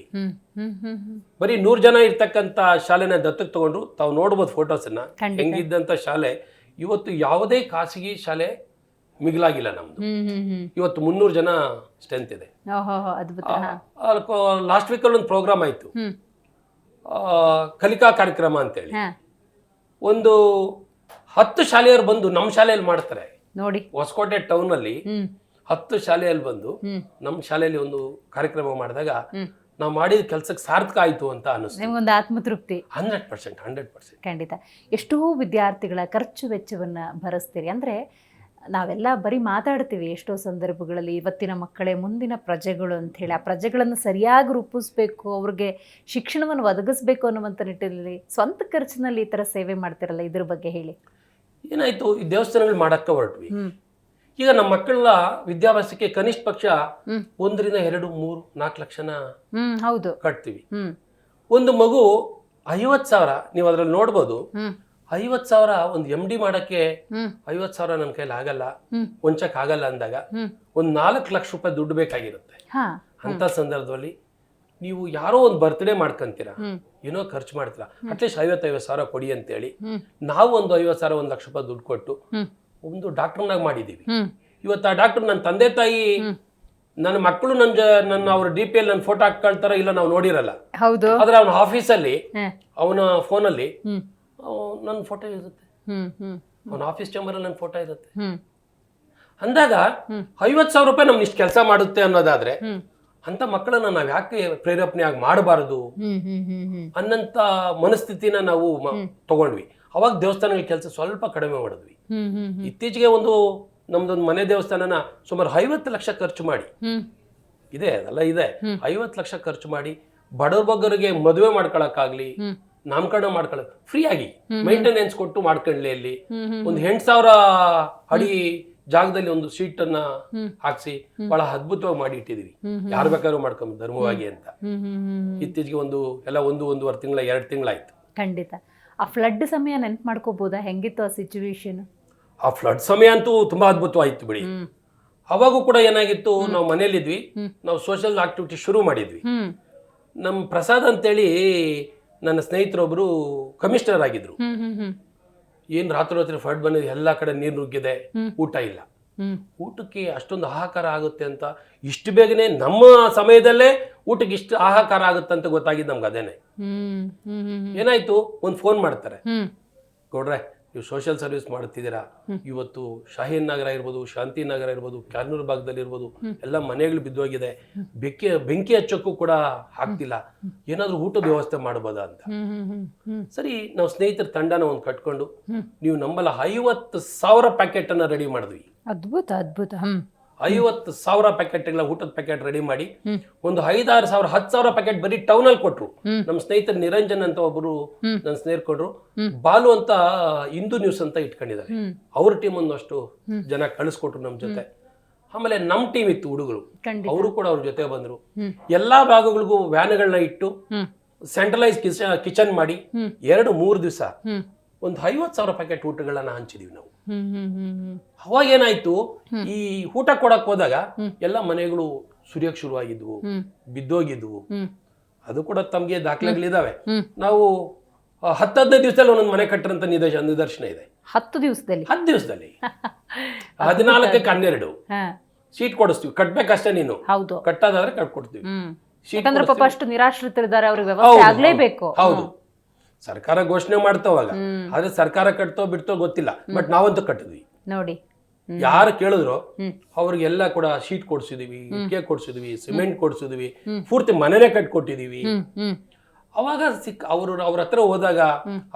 ಬರೀ 100 ಜನ ಇರ್ತಕ್ಕಂಥ ಶಾಲೆನ ದತ್ತಕ್ಕೆ ತಗೊಂಡ್ರು. ತಾವು ನೋಡ್ಬೋದು ಫೋಟೋಸನ್ನ, ಹೆಂಗಿದ್ದಂತ ಶಾಲೆ. ಇವತ್ತು ಯಾವುದೇ ಖಾಸಗಿ ಶಾಲೆ ಮಿಗಿಲಾಗಿಲ್ಲ ನಮ್ದು. ಇವತ್ತು 300 ಜನ ಸ್ಟ್ರೆಂತ್ ಇದೆ. ಲಾಸ್ಟ್ ವೀಕ್ ಅಲ್ಲಿ ಒಂದು ಪ್ರೋಗ್ರಾಮ್ ಆಯ್ತು, ಕಲಿಕಾ ಕಾರ್ಯಕ್ರಮ ಅಂತೇಳಿ. ಒಂದು 10 ಶಾಲೆಯವರು ಬಂದು ನಮ್ಮ ಶಾಲೆಯಲ್ಲಿ ಮಾಡ್ತಾರೆ ನೋಡಿ. ಹೊಸಕೋಟೆ ಟೌನ್ ಅಲ್ಲಿ 10 ಶಾಲೆಯಲ್ಲಿ ಬಂದು ನಮ್ಮ ಶಾಲೆಯಲ್ಲಿ ಒಂದು ಕಾರ್ಯಕ್ರಮ ಮಾಡಿದಾಗ ನಾವು ಮಾಡಿದ ಕೆಲಸಕ್ಕೆ ಸಾರ್ಥಕ ಆಯ್ತು ಅಂತ ಅನಿಸ್ತು. ಒಂದು ಆತ್ಮತೃಪ್ತಿ. 100%. ಖಂಡಿತ. ಎಷ್ಟೋ ವಿದ್ಯಾರ್ಥಿಗಳ ಖರ್ಚು ವೆಚ್ಚವನ್ನ ಭರಿಸ್ತೀರಿ. ಅಂದ್ರೆ ನಾವೆಲ್ಲ ಬರೀ ಮಾತಾಡ್ತೀವಿ ಎಷ್ಟೋ ಸಂದರ್ಭಗಳಲ್ಲಿ, ಇವತ್ತಿನ ಮಕ್ಕಳೇ ಮುಂದಿನ ಪ್ರಜೆಗಳು ಅಂತ ಹೇಳಿ. ಆ ಪ್ರಜೆಗಳನ್ನು ಸರಿಯಾಗಿ ರೂಪಿಸ್ಬೇಕು, ಅವ್ರಿಗೆ ಶಿಕ್ಷಣವನ್ನು ಒದಗಿಸ್ಬೇಕು ಅನ್ನುವಂಥ ನಿಟ್ಟಿನಲ್ಲಿ ಸ್ವಂತ ಖರ್ಚಿನಲ್ಲಿ ಈ ಥರ ಸೇವೆ ಮಾಡ್ತಿರಲ್ಲ, ಇದ್ರ ಬಗ್ಗೆ ಹೇಳಿ. ಏನಾಯ್ತು, ಈ ದೇವಸ್ಥಾನಗಳು ಮಾಡಕ್ಕೆ ಹೊರಟ್ವಿ. ಈಗ ನಮ್ಮ ಮಕ್ಕಳ ವಿದ್ಯಾಭ್ಯಾಸಕ್ಕೆ ಕನಿಷ್ಠ ಪಕ್ಷ 1 ರಿಂದ 2, 3, 4 ಲಕ್ಷನ ಹೌದು ಕಟ್ತೀವಿ. ಒಂದು ಮಗು 50,000, ನೀವು ಅದ್ರಲ್ಲಿ ನೋಡ್ಬೋದು, 50,000 ಒಂದು MD ಮಾಡಕ್ಕೆ 50,000 ನನ್ನ ಕೈಲಿ ಆಗಲ್ಲ, ಹೊಂಚಕ್ ಆಗಲ್ಲ ಅಂದಾಗ ಒಂದು 4 ಲಕ್ಷ ರೂಪಾಯಿ ದುಡ್ಡು ಬೇಕಾಗಿರುತ್ತೆ. ಅಂತ ಸಂದರ್ಭದಲ್ಲಿ ನೀವು ಯಾರೋ ಒಂದು ಬರ್ತ್ಡೇ ಮಾಡ್ಕೊಂತೀರಾ, ಏನೋ ಖರ್ಚು ಮಾಡ್ತೀರಾ, ಅಟ್ಲೀಸ್ಟ್ 50,000 ಕೊಡಿ ಅಂತೇಳಿ ನಾವು ಒಂದು 50,000, 1 ಲಕ್ಷ ರೂಪಾಯಿ ದುಡ್ಡು ಕೊಟ್ಟು ಒಂದು ಡಾಕ್ಟರ್ನಾಗ ಮಾಡಿದೀವಿ. ಇವತ್ತು ಆ ಡಾಕ್ಟರ್ ನನ್ನ ತಂದೆ ತಾಯಿ, ನನ್ನ ಮಕ್ಕಳು ನನ್ನ ಅವ್ರ DP-ಯಲ್ಲಿ ನನ್ನ ಫೋಟೋ ಹಾಕೊಳ್ತಾರ ಇಲ್ಲ ನಾವು ನೋಡಿರಲ್ಲ. ಆದ್ರೆ ಅವನ ಆಫೀಸಲ್ಲಿ, ಅವನ ಫೋನಲ್ಲಿ ನನ್ನ ಫೋಟೋ ಇರುತ್ತೆ, ಅವನ ಆಫೀಸ್ ಚೇಂಬರ್ ಅಲ್ಲಿ ನನ್ನ ಫೋಟೋ ಇರುತ್ತೆ. ಅಂದಾಗ 50,000 ರೂಪಾಯಿ ನಮ್ಗೆ ಇಷ್ಟು ಕೆಲಸ ಮಾಡುತ್ತೆ ಅನ್ನೋದಾದ್ರೆ ಅಂತ ಮಕ್ಕಳನ್ನ ನಾವ್ ಯಾಕೆ ಪ್ರೇರೇಪಣೆಯಾಗಿ ಮಾಡಬಾರದು ಅನ್ನಂತ ಮನಸ್ಥಿತಿನ ನಾವು ತಗೊಂಡ್ವಿ. ಅವಾಗ ದೇವಸ್ಥಾನಗಳ ಕೆಲಸ ಸ್ವಲ್ಪ ಕಡಿಮೆ ಮಾಡಿದ್ವಿ. ಇತ್ತೀಚೆಗೆ ನಮ್ದೊಂದು ಮನೆ ದೇವಸ್ಥಾನನ ಸುಮಾರು 50 ಲಕ್ಷ ಖರ್ಚು ಮಾಡಿ ಇದೆ, ಅದೆಲ್ಲ ಇದೆ, 50 ಲಕ್ಷ ಖರ್ಚು ಮಾಡಿ ಬಡವ್ರ ಬಗ್ಗರಿಗೆ ಮದುವೆ ಮಾಡ್ಕೊಳಕ್ಕಾಗ್ಲಿ, ನಾಮಕರಣ ಮಾಡ್ಕೊಳಕ್ ಫ್ರೀ ಆಗಿ ಮೇಂಟೆನೆನ್ಸ್ ಕೊಟ್ಟು ಮಾಡ್ಕೊಂಡ್ಲಿ. ಅಲ್ಲಿ ಒಂದು 8,000 ಅಡಿ ಜಾಗದಲ್ಲಿ ಒಂದು ಸೀಟ್ ಅನ್ನ ಹಾಕ್ಸಿ ಬಹಳ ಅದ್ಭುತವಾಗಿ ಮಾಡಿ ಇಟ್ಟಿದೀವಿ. ಯಾರು ಬೇಕಾದ್ರೂ ಮಾಡ್ಕೊಂಡ್ ಧರ್ಮವಾಗಿ ಅಂತ. ಇತ್ತೀಚೆಗೆ ಎಲ್ಲ 1.5 ತಿಂಗಳ 2 ತಿಂಗಳಾಯ್ತು. ಖಂಡಿತ. ಆ ಫ್ಲಡ್ ಸಮಯ ನೆನ್ಪು ಮಾಡ್ಕೋಬೋದಾ, ಹೆಂಗಿತ್ತು ಆ ಸಿಚುವೇಶನ್? ಆ ಫ್ಲಡ್ ಸಮಯ ಅಂತೂ ತುಂಬಾ ಅದ್ಭುತವಾಯಿತು ಬಿಡಿ. ಅವಾಗೂ ಕೂಡ ಏನಾಗಿತ್ತು, ನಾವು ಮನೇಲಿದ್ವಿ, ನಾವು ಸೋಷಿಯಲ್ ಆಕ್ಟಿವಿಟಿ ಶುರು ಮಾಡಿದ್ವಿ. ನಮ್ಮ ಪ್ರಸಾದ್ ಅಂತೇಳಿ ನನ್ನ ಸ್ನೇಹಿತರೊಬ್ರು ಕಮಿಷನರ್ ಆಗಿದ್ರು. ಏನ್ ರಾತ್ರಿ ಫ್ಲಡ್ ಬಂದಿದೆ, ಎಲ್ಲ ಕಡೆ ನೀರು ನುಗ್ಗಿದೆ, ಊಟ ಇಲ್ಲ. ಊಟಕ್ಕೆ ಅಷ್ಟೊಂದು ಹಾಹಾಕಾರ ಆಗುತ್ತೆ ಅಂತ ಇಷ್ಟು ಬೇಗನೆ ನಮ್ಮ ಸಮಯದಲ್ಲೇ ಊಟಕ್ಕೆ ಇಷ್ಟು ಹಾಹಾಕಾರ ಆಗುತ್ತೆ ಅಂತ ಗೊತ್ತಾಗಿದ್ದು ನಮ್ಗೆ ಅದೇನೆ. ಏನಾಯ್ತು, ಒಂದು ಫೋನ್ ಮಾಡ್ತಾರೆ, ಗೌಡ್ರೆ ನೀವು ಸೋಷಿಯಲ್ ಸರ್ವಿಸ್ ಮಾಡ್ತಿದ್ದೀರಾ, ಇವತ್ತು ಶಾಹೀನ್ ನಗರ ಇರ್ಬೋದು, ಶಾಂತಿ ನಗರ ಇರ್ಬೋದು, ಕ್ಯಾನೂರು ಭಾಗದಲ್ಲಿ ಇರ್ಬೋದು, ಎಲ್ಲ ಮನೆಗಳು ಬಿದ್ದೋಗಿದೆ, ಬೆಂಕಿ ಹಚ್ಚೋಕ್ಕೂ ಕೂಡ ಆಗ್ತಿಲ್ಲ, ಏನಾದ್ರೂ ಊಟದ ವ್ಯವಸ್ಥೆ ಮಾಡ್ಬೋದಾ ಅಂತ. ಸರಿ, ನಾವು ಸ್ನೇಹಿತರ ತಂಡನ ಒಂದು ಕಟ್ಕೊಂಡು ನೀವು ನಮ್ಮಲ್ಲ 50,000 ಪ್ಯಾಕೆಟ್ ಅನ್ನ ರೆಡಿ ಮಾಡಿದ್ವಿ. ಅದ್ಭುತ ಅದ್ಭುತ. 50,000 ಪ್ಯಾಕೆಟ್ಗಳ ಊಟದ ಪ್ಯಾಕೆಟ್ ರೆಡಿ ಮಾಡಿ ಒಂದು 5-6 ಸಾವಿರ 10,000 ಪ್ಯಾಕೆಟ್ ಬರೀ ಟೌನ್ ಅಲ್ಲಿ ಕೊಟ್ರು. ನಮ್ಮ ಸ್ನೇಹಿತರು ನಿರಂಜನ್ ಅಂತ ಒಬ್ರು ನನ್ನ ಸ್ನೇಹಿತರು, ಬಾಲು ಅಂತ ಹಿಂದೂ ನ್ಯೂಸ್ ಅಂತ ಇಟ್ಕೊಂಡಿದ್ದಾರೆ, ಅವ್ರ ಟೀಮ್ ಒಂದಷ್ಟು ಜನ ಕಳಿಸ್ಕೊಟ್ರು ನಮ್ ಜೊತೆ. ಆಮೇಲೆ ನಮ್ ಟೀಮ್ ಇತ್ತು ಹುಡುಗರು, ಅವರು ಕೂಡ ಅವ್ರ ಜೊತೆ ಬಂದ್ರು. ಎಲ್ಲಾ ಭಾಗಗಳಿಗೂ ವ್ಯಾನ್ಗಳನ್ನ ಇಟ್ಟು ಸೆಂಟ್ರಲೈಸ್ ಕಿಚನ್ ಮಾಡಿ 2-3 ದಿವಸ ಒಂದು 50,000 ಪ್ಯಾಕೆಟ್ ಊಟಗಳನ್ನ ಹಂಚಿದೀವಿ ನಾವು. ಅವಾಗ ಏನಾಯ್ತು, ಈ ಊಟ ಕೊಡಕ್ ಹೋದಾಗ ಎಲ್ಲ ಮನೆಗಳು ಸುರಿಯಕ್ ಶುರುವಾಗಿದ್ವು, ಬಿದ್ದೋಗಿದ್ವು. ಅದು ಕೂಡ ತಮ್ಗೆ ದಾಖಲೆಗಳಿದಾವೆ. ನಾವು 10-15 ದಿವಸದಲ್ಲಿ ಒಂದೊಂದು ಮನೆ ಕಟ್ಟರಂತ ನಿದರ್ಶನ ಇದೆ. 10 ದಿವಸದಲ್ಲಿ 14ಕ್ಕೆ 12 ಸೀಟ್ ಕೊಡಿಸ್ತೀವಿ. ಕಟ್ಬೇಕಷ್ಟೇ, ನೀನು ಕಟ್ಟೋದಾದ್ರೆ ಕಟ್ಕೊಡ್ತೀವಿ. ಯಾಕಂದ್ರೆ ಪಾಪ ಅಷ್ಟು ನಿರಾಶ್ರಿತರಿದ್ದಾರೆ, ಅವ್ರಿಗೆ ವ್ಯವಸ್ಥೆ ಆಗ್ಲೇಬೇಕು. ಹೌದು, ಸರ್ಕಾರ ಘೋಷಣೆ ಮಾಡ್ತಾವಾಗ, ಆದ್ರೆ ಸರ್ಕಾರ ಕಟ್ತೋ ಬಿಡ್ತೋ ಗೊತ್ತಿಲ್ಲ, ಬಟ್ ನಾವಂತೂ ಕಟ್ಟಿದ್ವಿ ನೋಡಿ. ಯಾರು ಕೇಳಿದ್ರು ಅವ್ರಿಗೆಲ್ಲ ಕೂಡ ಶೀಟ್ ಕೊಡ್ಸಿದೀವಿ, ಇಟ್ಕೆ ಕೊಡ್ಸಿದ್ವಿ, ಸಿಮೆಂಟ್ ಕೊಡ್ಸಿದ್ವಿ, ಪೂರ್ತಿ ಮನೆನೇ ಕಟ್ಕೊಟ್ಟಿದೀವಿ. ಅವಾಗ ಅವ್ರ ಹತ್ರ ಹೋದಾಗ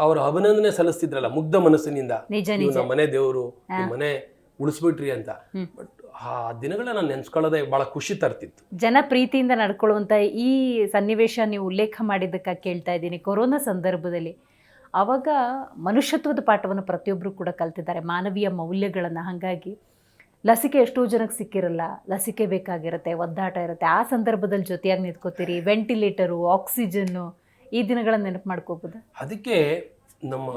ಅವ್ರ ಅಭಿನಂದನೆ ಸಲ್ಲಿಸ್ತಿದ್ರಲ್ಲ ಮುಗ್ಧ ಮನಸ್ಸಿನಿಂದ, ನೀವು ನಮ್ಮ ಮನೆ ದೇವರು, ನಿಮ್ಮ ಮನೆ ಉಳಿಸ್ಬಿಟ್ರಿ ಅಂತ. ಬಟ್ ಆ ದಿನಗಳನ್ನ ನೆನ್ಸ್ಕೊಳ್ಳೋದೇ ಬಹಳ ಖುಷಿ ತರ್ತಿತ್ತು. ಜನ ಪ್ರೀತಿಯಿಂದ ನಡ್ಕೊಳ್ಳುವಂತ ಈ ಸನ್ನಿವೇಶ ನೀವು ಉಲ್ಲೇಖ ಮಾಡಿದ್ದಕ್ಕೆ ಕೇಳ್ತಾ ಇದ್ದೀನಿ. ಕೊರೋನಾ ಸಂದರ್ಭದಲ್ಲಿ ಆವಾಗ ಮನುಷ್ಯತ್ವದ ಪಾಠವನ್ನು ಪ್ರತಿಯೊಬ್ಬರು ಕೂಡ ಕಲ್ತಿದ್ದಾರೆ, ಮಾನವೀಯ ಮೌಲ್ಯಗಳನ್ನು. ಹಾಗಾಗಿ ಲಸಿಕೆ ಎಷ್ಟೋ ಜನಕ್ಕೆ ಸಿಕ್ಕಿರಲ್ಲ, ಲಸಿಕೆ ಬೇಕಾಗಿರುತ್ತೆ, ಒದ್ದಾಟ ಇರುತ್ತೆ. ಆ ಸಂದರ್ಭದಲ್ಲಿ ಜೊತೆಯಾಗಿ ನಿಂತ್ಕೋತೀರಿ, ವೆಂಟಿಲೇಟರು, ಆಕ್ಸಿಜನ್ನು, ಈ ದಿನಗಳನ್ನು ನೆನಪು ಮಾಡ್ಕೋಬೋದು. ಅದಕ್ಕೆ ನಮ್ಮ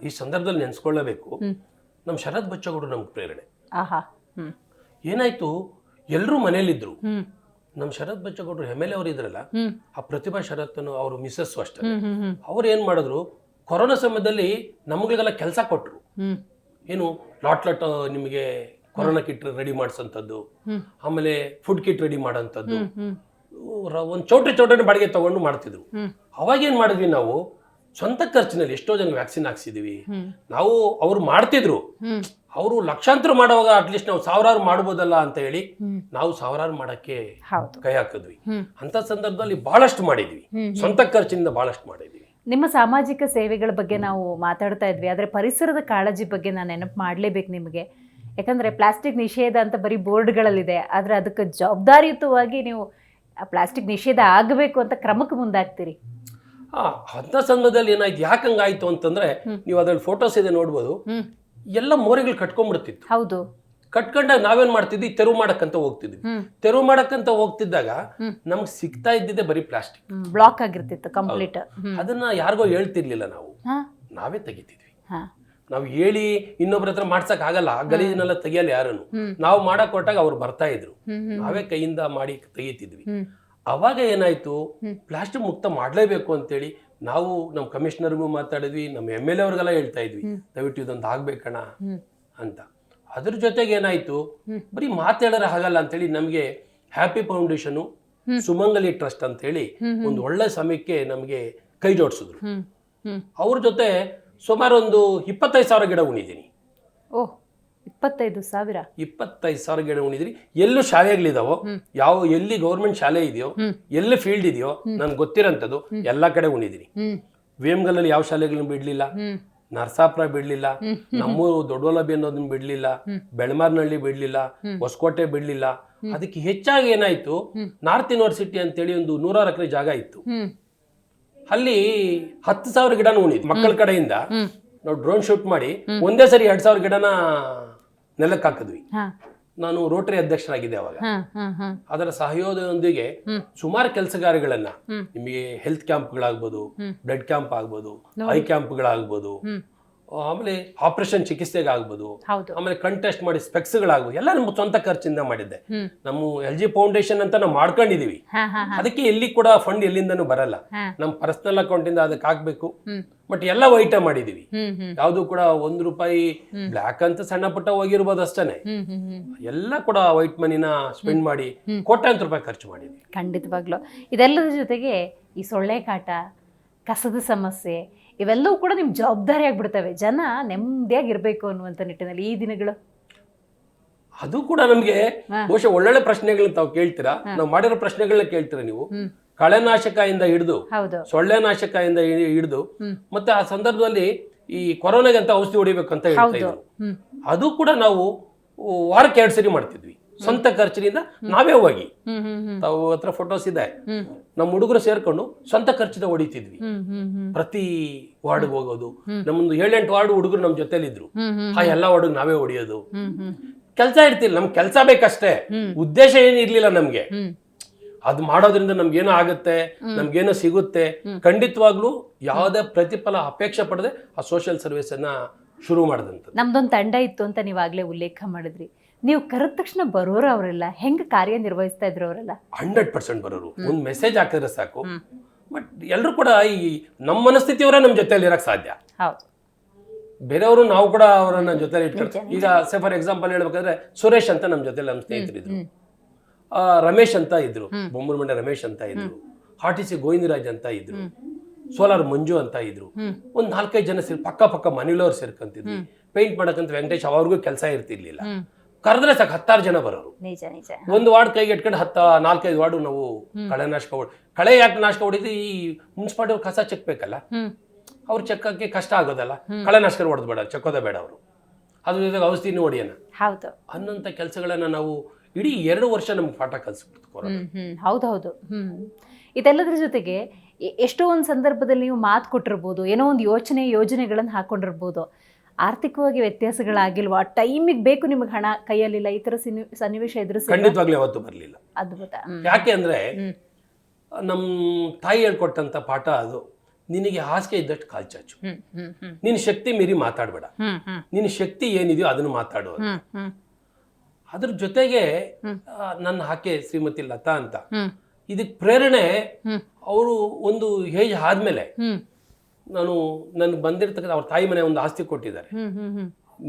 ಈ ಸಂದರ್ಭದಲ್ಲಿ ನೆನೆಸ್ಕೊಳ್ಳಬೇಕು, ನಮ್ಮ ಶರತ್ ಬಚ್ಚೇಗೌಡರು ನಮ್ಗೆ ಪ್ರೇರಣೆ. ಏನಾಯ್ತು, ಎಲ್ಲರೂ ಮನೇಲಿದ್ರು. ನಮ್ಮ ಶರತ್ ಬಚ್ಚೇಗೌಡರು MLA ಅವರು ಇದ್ರಲ್ಲ, ಆ ಪ್ರತಿಭಾ ಶರತ್ನು ಅವ್ರ ಮಿಸಸ್ ಅಷ್ಟೇ, ಅವ್ರು ಏನ್ ಮಾಡಿದ್ರು, ಕೊರೋನಾ ಸಮಯದಲ್ಲಿ ನಮಗೆಲ್ಲ ಕೆಲಸ ಕೊಟ್ರು. ಏನು ಲಾಟ್ ನಿಮಗೆ ಕೊರೋನಾ ಕಿಟ್ ರೆಡಿ ಮಾಡಿಸಂಥದ್ದು, ಆಮೇಲೆ ಫುಡ್ ಕಿಟ್ ರೆಡಿ ಮಾಡೋಂಥದ್ದು, ಒಂದು ಚೌಟ್ರಿ ಬಾಡಿಗೆ ತಗೊಂಡು ಮಾಡ್ತಿದ್ರು. ಅವಾಗ ಏನ್ ಮಾಡಿದ್ವಿ ನಾವು, ಸ್ವಂತ ಖರ್ಚಿನಲ್ಲಿ ಎಷ್ಟೋ ಜನ ವ್ಯಾಕ್ಸಿನ್ ಹಾಕ್ಸಿದೀವಿ ನಾವು. ಅವ್ರು ಮಾಡ್ತಿದ್ರು, ಅವರು ಲಕ್ಷಾಂತರ ಮಾಡುವಾಗ ಅಟ್ಲೀಸ್ಟ್ ನಾವು ಸಾವಿರಾರು ಮಾಡ್ಬೋದಲ್ಲ ಅಂತ ಹೇಳಿ ನಾವು ಸಾವಿರಾರು ಮಾಡಕ್ಕೆ ಕೈ ಹಾಕಿದ್ವಿ. ಅಂತ ಸಂದರ್ಭದಲ್ಲಿ ಬಹಳಷ್ಟು ಮಾಡಿದ್ವಿ, ಸ್ವಂತ ಖರ್ಚಿನಿಂದ ಬಹಳಷ್ಟು ಮಾಡಿದ್ವಿ. ನಿಮ್ಮ ಸಾಮಾಜಿಕ ಸೇವೆಗಳ ಬಗ್ಗೆ ನಾವು ಮಾತಾಡ್ತಾ ಇದ್ವಿ, ಆದರೆ ಪರಿಸರದ ಕಾಳಜಿ ಬಗ್ಗೆ ನಾನು ನೆನಪು ಮಾಡಲೇಬೇಕು ನಿಮಗೆ. ಯಾಕಂದರೆ ಪ್ಲಾಸ್ಟಿಕ್ ನಿಷೇಧ ಅಂತ ಬರೀ ಬೋರ್ಡ್ಗಳಲ್ಲಿದೆ, ಆದರೆ ಅದಕ್ಕೆ ಜವಾಬ್ದಾರಿಯುತವಾಗಿ ನೀವು ಪ್ಲಾಸ್ಟಿಕ್ ನಿಷೇಧ ಆಗಬೇಕು ಅಂತ ಕ್ರಮಕ್ಕೆ ಮುಂದಾಗ್ತೀರಿ. ಅಂತ ಸಂದರ್ಭದಲ್ಲಿ ಏನಾಯ್ತು, ಯಾಕಂಗಾಯ್ತು ಅಂತಂದ್ರೆ, ನೀವು ಅದ್ರಲ್ಲಿ ಫೋಟೋಸ್ ಇದೆ ನೋಡ್ಬೋದು, ಎಲ್ಲ ಮೋರಿಗಳು ಕಟ್ಕೊಂಡ್ಬಿಡ್ತಿತ್ತು. ಹೌದು, ಕಟ್ಕೊಂಡಾಗ ನಾವೇನ್ ಮಾಡ್ತಿದ್ವಿ, ತೆರವು ಮಾಡಕ್ಕಂತ ಹೋಗ್ತಿದ್ವಿ. ತೆರವು ಮಾಡಕ್ಕಂತ ಹೋಗ್ತಿದ್ದಾಗ ನಮ್ಗೆ ಸಿಗ್ತಾ ಇದ್ದಿದ್ದೆ ಬರೀ ಪ್ಲಾಸ್ಟಿಕ್, ಬ್ಲಾಕ್ ಆಗಿರ್ತಿತ್ತು ಕಂಪ್ಲೀಟ್. ಅದನ್ನ ಯಾರಿಗೋ ಹೇಳ್ತಿರ್ಲಿಲ್ಲ, ನಾವೇ ತೆಗಿತಿದ್ವಿ. ನಾವು ಹೇಳಿ ಇನ್ನೊಬ್ರ ಹತ್ರ ಮಾಡ್ಸಕ್ ಆಗಲ್ಲ, ಗಲೀಜನ್ನೆಲ್ಲ ತೆಗಿಯಲ್ಲ ಯಾರನ್ನು. ನಾವು ಮಾಡಕ್ ಕೊಟ್ಟಾಗ ಅವ್ರು ಬರ್ತಾ ಇದ್ರು, ನಾವೇ ಕೈಯಿಂದ ಮಾಡಿ ತೆಗಿತಿದ್ವಿ. ಅವಾಗ ಏನಾಯ್ತು, ಪ್ಲಾಸ್ಟಿಕ್ ಮುಕ್ತ ಮಾಡ್ಲೇಬೇಕು ಅಂತೇಳಿ ನಾವು ನಮ್ಮ ಕಮಿಷನರ್ಗೂ ಮಾತಾಡಿದ್ವಿ, ನಮ್ಮ MLA ಅವ್ರಿಗೆಲ್ಲ ಹೇಳ್ತಾ ಇದ್ವಿ, ದಯವಿಟ್ಟು ಇದೊಂದು ಆಗ್ಬೇಕಣ್ಣ ಅಂತ. ಅದ್ರ ಜೊತೆಗೆ ಏನಾಯ್ತು, ಬರೀ ಮಾತಾಡೋರೆ ಆಗಲ್ಲ ಅಂತೇಳಿ ನಮ್ಗೆ ಹ್ಯಾಪಿ ಫೌಂಡೇಶನ್, ಸುಮಂಗಲಿ ಟ್ರಸ್ಟ್ ಅಂತ ಹೇಳಿ ಒಂದು ಒಳ್ಳೆ ಸಮಯಕ್ಕೆ ನಮ್ಗೆ ಕೈ ಜೋಡಿಸಿದ್ರು. ಅವ್ರ ಜೊತೆ ಸುಮಾರು ಒಂದು 25,000 ಗಿಡ ಉಣಿದೀನಿ. 25,000 ಗಿಡ ಉಣಿದ್ರಿ. ಎಲ್ಲೂ ಶಾಲೆಗಳಿದಾವೋ, ಎಲ್ಲಿ ಗೌರ್ಮೆಂಟ್ ಶಾಲೆ ಇದೆಯೋ, ಎಲ್ಲಿ ಫೀಲ್ಡ್ ಇದೆಯೋ ನನ್ಗೆ ಗೊತ್ತಿರೋಂಥದ್ದು ಎಲ್ಲ ಕಡೆ ಉಣಿದೀನಿ. ವೇಮ್ಗಲ್ಲಲ್ಲಿ ಯಾವ ಶಾಲೆಗಳನ್ನ ಬಿಡ್ಲಿಲ್ಲ, ನರಸಾಪುರ ಬಿಡ್ಲಿಲ್ಲ, ನಮ್ಮೂರು ದೊಡ್ಡವಲಬಿ ಅನ್ನೋದನ್ನ ಬಿಡ್ಲಿಲ್ಲ, ಬೆಳಮಾರ್ನಹಳ್ಳಿ ಬಿಡ್ಲಿಲ್ಲ, ಹೊಸಕೋಟೆ ಬಿಡ್ಲಿಲ್ಲ. ಅದಕ್ಕೆ ಹೆಚ್ಚಾಗಿ ಏನಾಯ್ತು, ನಾರ್ತ್ ಯೂನಿವರ್ಸಿಟಿ ಅಂತೇಳಿ ಒಂದು 100 ಎಕರೆ ಜಾಗ ಇತ್ತು, ಅಲ್ಲಿ 10,000 ಗಿಡನ ಉಣಿದ್ವಿ. ಮಕ್ಕಳ ಕಡೆಯಿಂದ ನಾವು ಡ್ರೋನ್ ಶೂಟ್ ಮಾಡಿ ಒಂದೇ ಸರಿ 2,000 ಗಿಡನ ನೆಲಕ್ಕೆ ಹಾಕಿದ್ವಿ. ನಾನು ರೋಟರಿ ಅಧ್ಯಕ್ಷರಾಗಿದ್ದೆ ಅವಾಗ. ಹ್ಮ್ ಹ್ಮ್ ಹ್ಮ್ ಅದರ ಸಹಯೋಗದೊಂದಿಗೆ ಸುಮಾರು ಕೆಲಸಗಾರಗಳನ್ನ, ನಿಮಗೆ ಹೆಲ್ತ್ ಕ್ಯಾಂಪ್ಗಳಾಗ್ಬೋದು, ಬ್ಲಡ್ ಕ್ಯಾಂಪ್ ಆಗ್ಬೋದು, ಐ ಕ್ಯಾಂಪ್ಗಳಾಗ್ಬೋದು, ಆಮೇಲೆ ಆಪರೇಷನ್ ಚಿಕಿತ್ಸೆಗೆ ಆಗ್ಬೋದು, ಹೌದು. ಆಮೇಲೆ ಕಂಟೆಸ್ಟ್ ಮಾಡಿ ಸ್ಪೆಕ್ಸ್ಗಳಾಗ್ಬೋದು, ಎಲ್ಲ ನಮ್ಮ ಸ್ವಂತ ಖರ್ಚಿಂದ ಮಾಡಿದ್ದೆ. ನಮ್ಮ LG ಫೌಂಡೇಶನ್ ಅಂತ ನಾವು ಮಾಡ್ಕೊಂಡಿದೀವಿ. ಹಾ ಹಾ ಅದಕ್ಕೆ ಎಲ್ಲಿ ಕೂಡ ಫಂಡ್ ಎಲ್ಲಿಂದನೂ ಬರಲ್ಲ, ಹಾ. ನಮ್ಮ ಪರ್ಸನಲ್ ಅಕೌಂಟ್ ಇಂದ ಅದಕ್ಕೆ ಹಾಕ್ಬೇಕು. ಬಟ್ ಎಲ್ಲ ವೈಟ್ ಮಾಡಿದೀವಿ, ಯಾವ್ದು ಕೂಡ ₹1 ಬ್ಲ್ಯಾಕ್ ಅಂತ ಸಣ್ಣ ಪುಟ್ಟ ಹೋಗಿರ್ಬೋದು ಅಷ್ಟೇನೆ. ಎಲ್ಲ ಕೂಡ ವೈಟ್ ಮನಿನ ಸ್ಪೆಂಡ್ ಮಾಡಿ ಕೋಟ್ಯಾಂತರ ರೂಪಾಯಿ ಖರ್ಚು ಮಾಡಿದ್ವಿ. ಖಂಡಿತವಾಗ್ಲು. ಇದೆಲ್ಲದ ಜೊತೆಗೆ ಈ ಸೊಳ್ಳೆ ಕಾಟ, ಕಸದ ಸಮಸ್ಯೆ, ಇವೆಲ್ಲವೂ ಕೂಡ ನಿಮ್ ಜವಾಬ್ದಾರಿ ಆಗ್ಬಿಡ್ತವೆ. ಜನ ನೆಮ್ಮದಿಯಾಗಿರ್ಬೇಕು ಅನ್ನುವಂಥ ನಿಟ್ಟಿನಲ್ಲಿ ಈ ದಿನಗಳು. ಅದು ಕೂಡ ನಮ್ಗೆ ಬಹುಶಃ ಒಳ್ಳೊಳ್ಳೆ ಪ್ರಶ್ನೆಗಳನ್ನ ತಾವು ಕೇಳ್ತೀರಾ, ನಾವು ಮಾಡಿರೋ ಪ್ರಶ್ನೆಗಳನ್ನ ಕೇಳ್ತೀರಾ ನೀವು. ಕಳೆನಾಶಕದಿಂದ ಹಿಡಿದು, ಹೌದು. ಸೊಳ್ಳೆ ನಾಶಕದಿಂದ ಹಿಡಿದು, ಮತ್ತೆ ಆ ಸಂದರ್ಭದಲ್ಲಿ ಈ ಕೊರೋನಾಗೆ ಅಂತ ಔಷಧಿ ಹೊಡಿಬೇಕಂತ ಹೇಳ್ತಾ ಇದ್ರು. ಅದು ಕೂಡ ನಾವು ವಾರಕ್ಕೆ 2 ಸರಿ ಮಾಡ್ತಿದ್ವಿ, ಸ್ವಂತ ಖರ್ಚಿನಿಂದ ನಾವೇ ಹೋಗಿ. ತಾವು ಹತ್ರ ಫೋಟೋಸ್ ಇದೆ, ನಮ್ಮ ಹುಡುಗರು ಸೇರ್ಕೊಂಡು ಸ್ವಂತ ಖರ್ಚಿದ ಹೊಡಿತಿದ್ವಿ. ಪ್ರತಿ ವಾರ್ಡ್ಗೆ ಹೋಗೋದು, ನಮ್ಮೊಂದು 7-8 ವಾರ್ಡ್ ಹುಡುಗರು ನಮ್ ಜೊತೆಲಿದ್ರು. ಆ ಎಲ್ಲಾ ವಾರ್ಡ್ಗೆ ನಾವೇ ಹೊಡಿಯೋದು. ಕೆಲಸ ಇರ್ತಿಲ್ಲ, ನಮ್ಗೆ ಕೆಲಸ ಬೇಕಷ್ಟೇ, ಉದ್ದೇಶ ಏನಿರ್ಲಿಲ್ಲ ನಮ್ಗೆ. ಅದು ಮಾಡೋದ್ರಿಂದ ನಮ್ಗೇನೋ ಆಗುತ್ತೆ, ನಮ್ಗೇನೋ ಸಿಗುತ್ತೆ. ಖಂಡಿತವಾಗ್ಲೂ ಯಾವುದೇ ಪ್ರತಿಫಲ ಅಪೇಕ್ಷೆ ಪಡದೆ ಆ ಸೋಷಿಯಲ್ ಸರ್ವಿಸ್ ಅನ್ನ ಶುರು ಮಾಡಿದಂತ. ನಮ್ದೊಂದು ತಂಡ ಇತ್ತು ಅಂತ ನೀವಾಗ್ಲೇ ಉಲ್ಲೇಖ ಮಾಡಿದ್ರಿ. ನೀವು ಕರೆದ ತಕ್ಷಣ ಬರೋರು ಅವರೆಲ್ಲ ಹೆಂಗ್ ಕಾರ್ಯನಿರ್ವಹಿಸ್ತಾ ಇದ್ರು ಅವರೆಲ್ಲ? 100% ಬರೋರು. ಒಂದು ಮೆಸೇಜ್ ಹಾಕಿದ್ರೆ ಸಾಕು. ಬಟ್ ಎಲ್ಲರೂ ಕೂಡ ಈ ನಮ್ಮ ಮನಸ್ಥಿತಿಯವರೇ ನಮ್ಮ ಜೊತೆಯಲ್ಲಿ ಇರಕ್ ಸಾಧ್ಯ. ಹೌದು. ಬೇರೆಯವರು ನಾವು ಕೂಡ ಅವರನ್ನ ಜೊತೆಲಿ ಇಟ್ಕೊಂಡು, ಈಗ ಸೇ ಫಾರ್ ಎಕ್ಸಾಂಪಲ್ ಹೇಳ್ಬೇಕಾದ್ರೆ ಸುರೇಶ್ ಅಂತ ನಮ್ಮ ಜೊತೆಲಿ ನಮ್ಮ ಸ್ನೇಹಿತರಿದ್ರು, ರಮೇಶ್ ಅಂತ ಇದ್ರು, ಬೊಮ್ಮನಮಂಡೆ ರಮೇಶ್ ಅಂತ ಇದ್ರು, RTC ಗೋವಿಂದರಾಜ್ ಅಂತ ಇದ್ರು, ಸೋಲಾರ್ ಮಂಜು ಅಂತ ಇದ್ರು. ಒಂದ್ 4-5 ಜನ ಸೇರಿ ಪಕ್ಕ ಮನೆಯವ್ರು ಸೇರ್ಕೊಂತಿದ್ವಿ. ಪೇಂಟ್ ಮಾಡಕ್ಕಂತ ವೆಂಕಟೇಶ್, ಅವ್ರಿಗೂ ಕೆಲಸ ಇರ್ತಿರ್ಲಿಲ್ಲ. ಕರೆದ್ರೆ ಸಾಕು 10 ಜನ ಬರೋರು. ನಿಜ ನಿಜ. ಒಂದು ವಾರ್ಡ್ ಕೈಗೆ ಇಟ್ಕೊಂಡು 4-5 ವಾರ್ಡ್ ನಾವು ಕಳೆ ಯಾಕೆ ನಾಶಕ ಹೊಡಿದ್ವಿ, ಈ ಮುನ್ಸಿಪಾಲಿಟಿ ಕಸ ಚೆಕ್ಬೇಕಲ್ಲ, ಅವ್ರು ಚೆಕ್ಕಕ್ಕೆ ಕಷ್ಟ ಆಗೋದಲ್ಲ, ಕಳೆನಾಶಕ ಹೊಡೆದ್ ಬೇಡ, ಚೆಕ್ಕೋದೇ ಬೇಡ ಅವರು, ಅದ್ರ ಜೊತೆಗೆ ಔಷಧಿನೂ ಹೊಡಿಯೋಣ. ಹೌದು. ಅನ್ನೋಂಥ ಕೆಲಸಗಳನ್ನ ನಾವು ಇಡೀ 2 ವರ್ಷ ನಮ್ಗೆ ಪಾಠ ಕಲಿಸ್ಬಿಡ್ತು ಕೊರೋನಾ. ಹೌದೌದು. ಇದೆಲ್ಲದ್ರ ಜೊತೆಗೆ ಎಷ್ಟೋ ಒಂದು ಸಂದರ್ಭದಲ್ಲಿ ನೀವು ಮಾತು ಕೊಟ್ಟಿರ್ಬೋದು, ಏನೋ ಒಂದು ಯೋಜನೆಗಳನ್ನು ಹಾಕೊಂಡಿರ್ಬೋದು, ಆರ್ಥಿಕವಾಗಿ ವ್ಯತ್ಯಾಸಗಳಾಗಿಲ್ವಾ? ಟೈಮಿಗೆ ಬೇಕು ನಿಮಗೆ ಹಣ ಕೈಯಲ್ಲಿಲ್ಲ, ಈ ತರ ಸನ್ನಿವೇಶ ಎದುರಿಸಿ? ಖಂಡಿತವಾಗ್ಲೂ ಯಾವತ್ತೂ ಬರಲಿಲ್ಲ. ಅದ್ಭುತ. ಯಾಕೆ ಅಂದ್ರೆ ನಮ್ಮ ತಾಯಿ ಹೇಳ್ಕೊಟ್ಟಂತ ಪಾಠ ಅದು, ನಿನಗೆ ಹಾಸಿಗೆ ಇದ್ದಷ್ಟು ಕಾಲ್ ಚಾಚು, ನಿನ್ನ ಶಕ್ತಿ ಮೀರಿ ಮಾತಾಡ್ಬೇಡ, ನಿನ್ನ ಶಕ್ತಿ ಏನಿದೆಯೋ ಅದನ್ನು ಮಾತಾಡು. ಅದ್ರ ಜೊತೆಗೆ ನನ್ನ ಆಕೆ ಶ್ರೀಮತಿ ಲತಾ ಅಂತ, ಇದಕ್ಕೆ ಪ್ರೇರಣೆ ಅವರು ಒಂದು ಏಜ್ ಆದ್ಮೇಲೆ, ನಾನು ನನ್ಗೆ ಬಂದಿರ್ತಕ್ಕಂಥ ಅವ್ರ ತಾಯಿ ಮನೆ ಒಂದು ಆಸ್ತಿ ಕೊಟ್ಟಿದ್ದಾರೆ,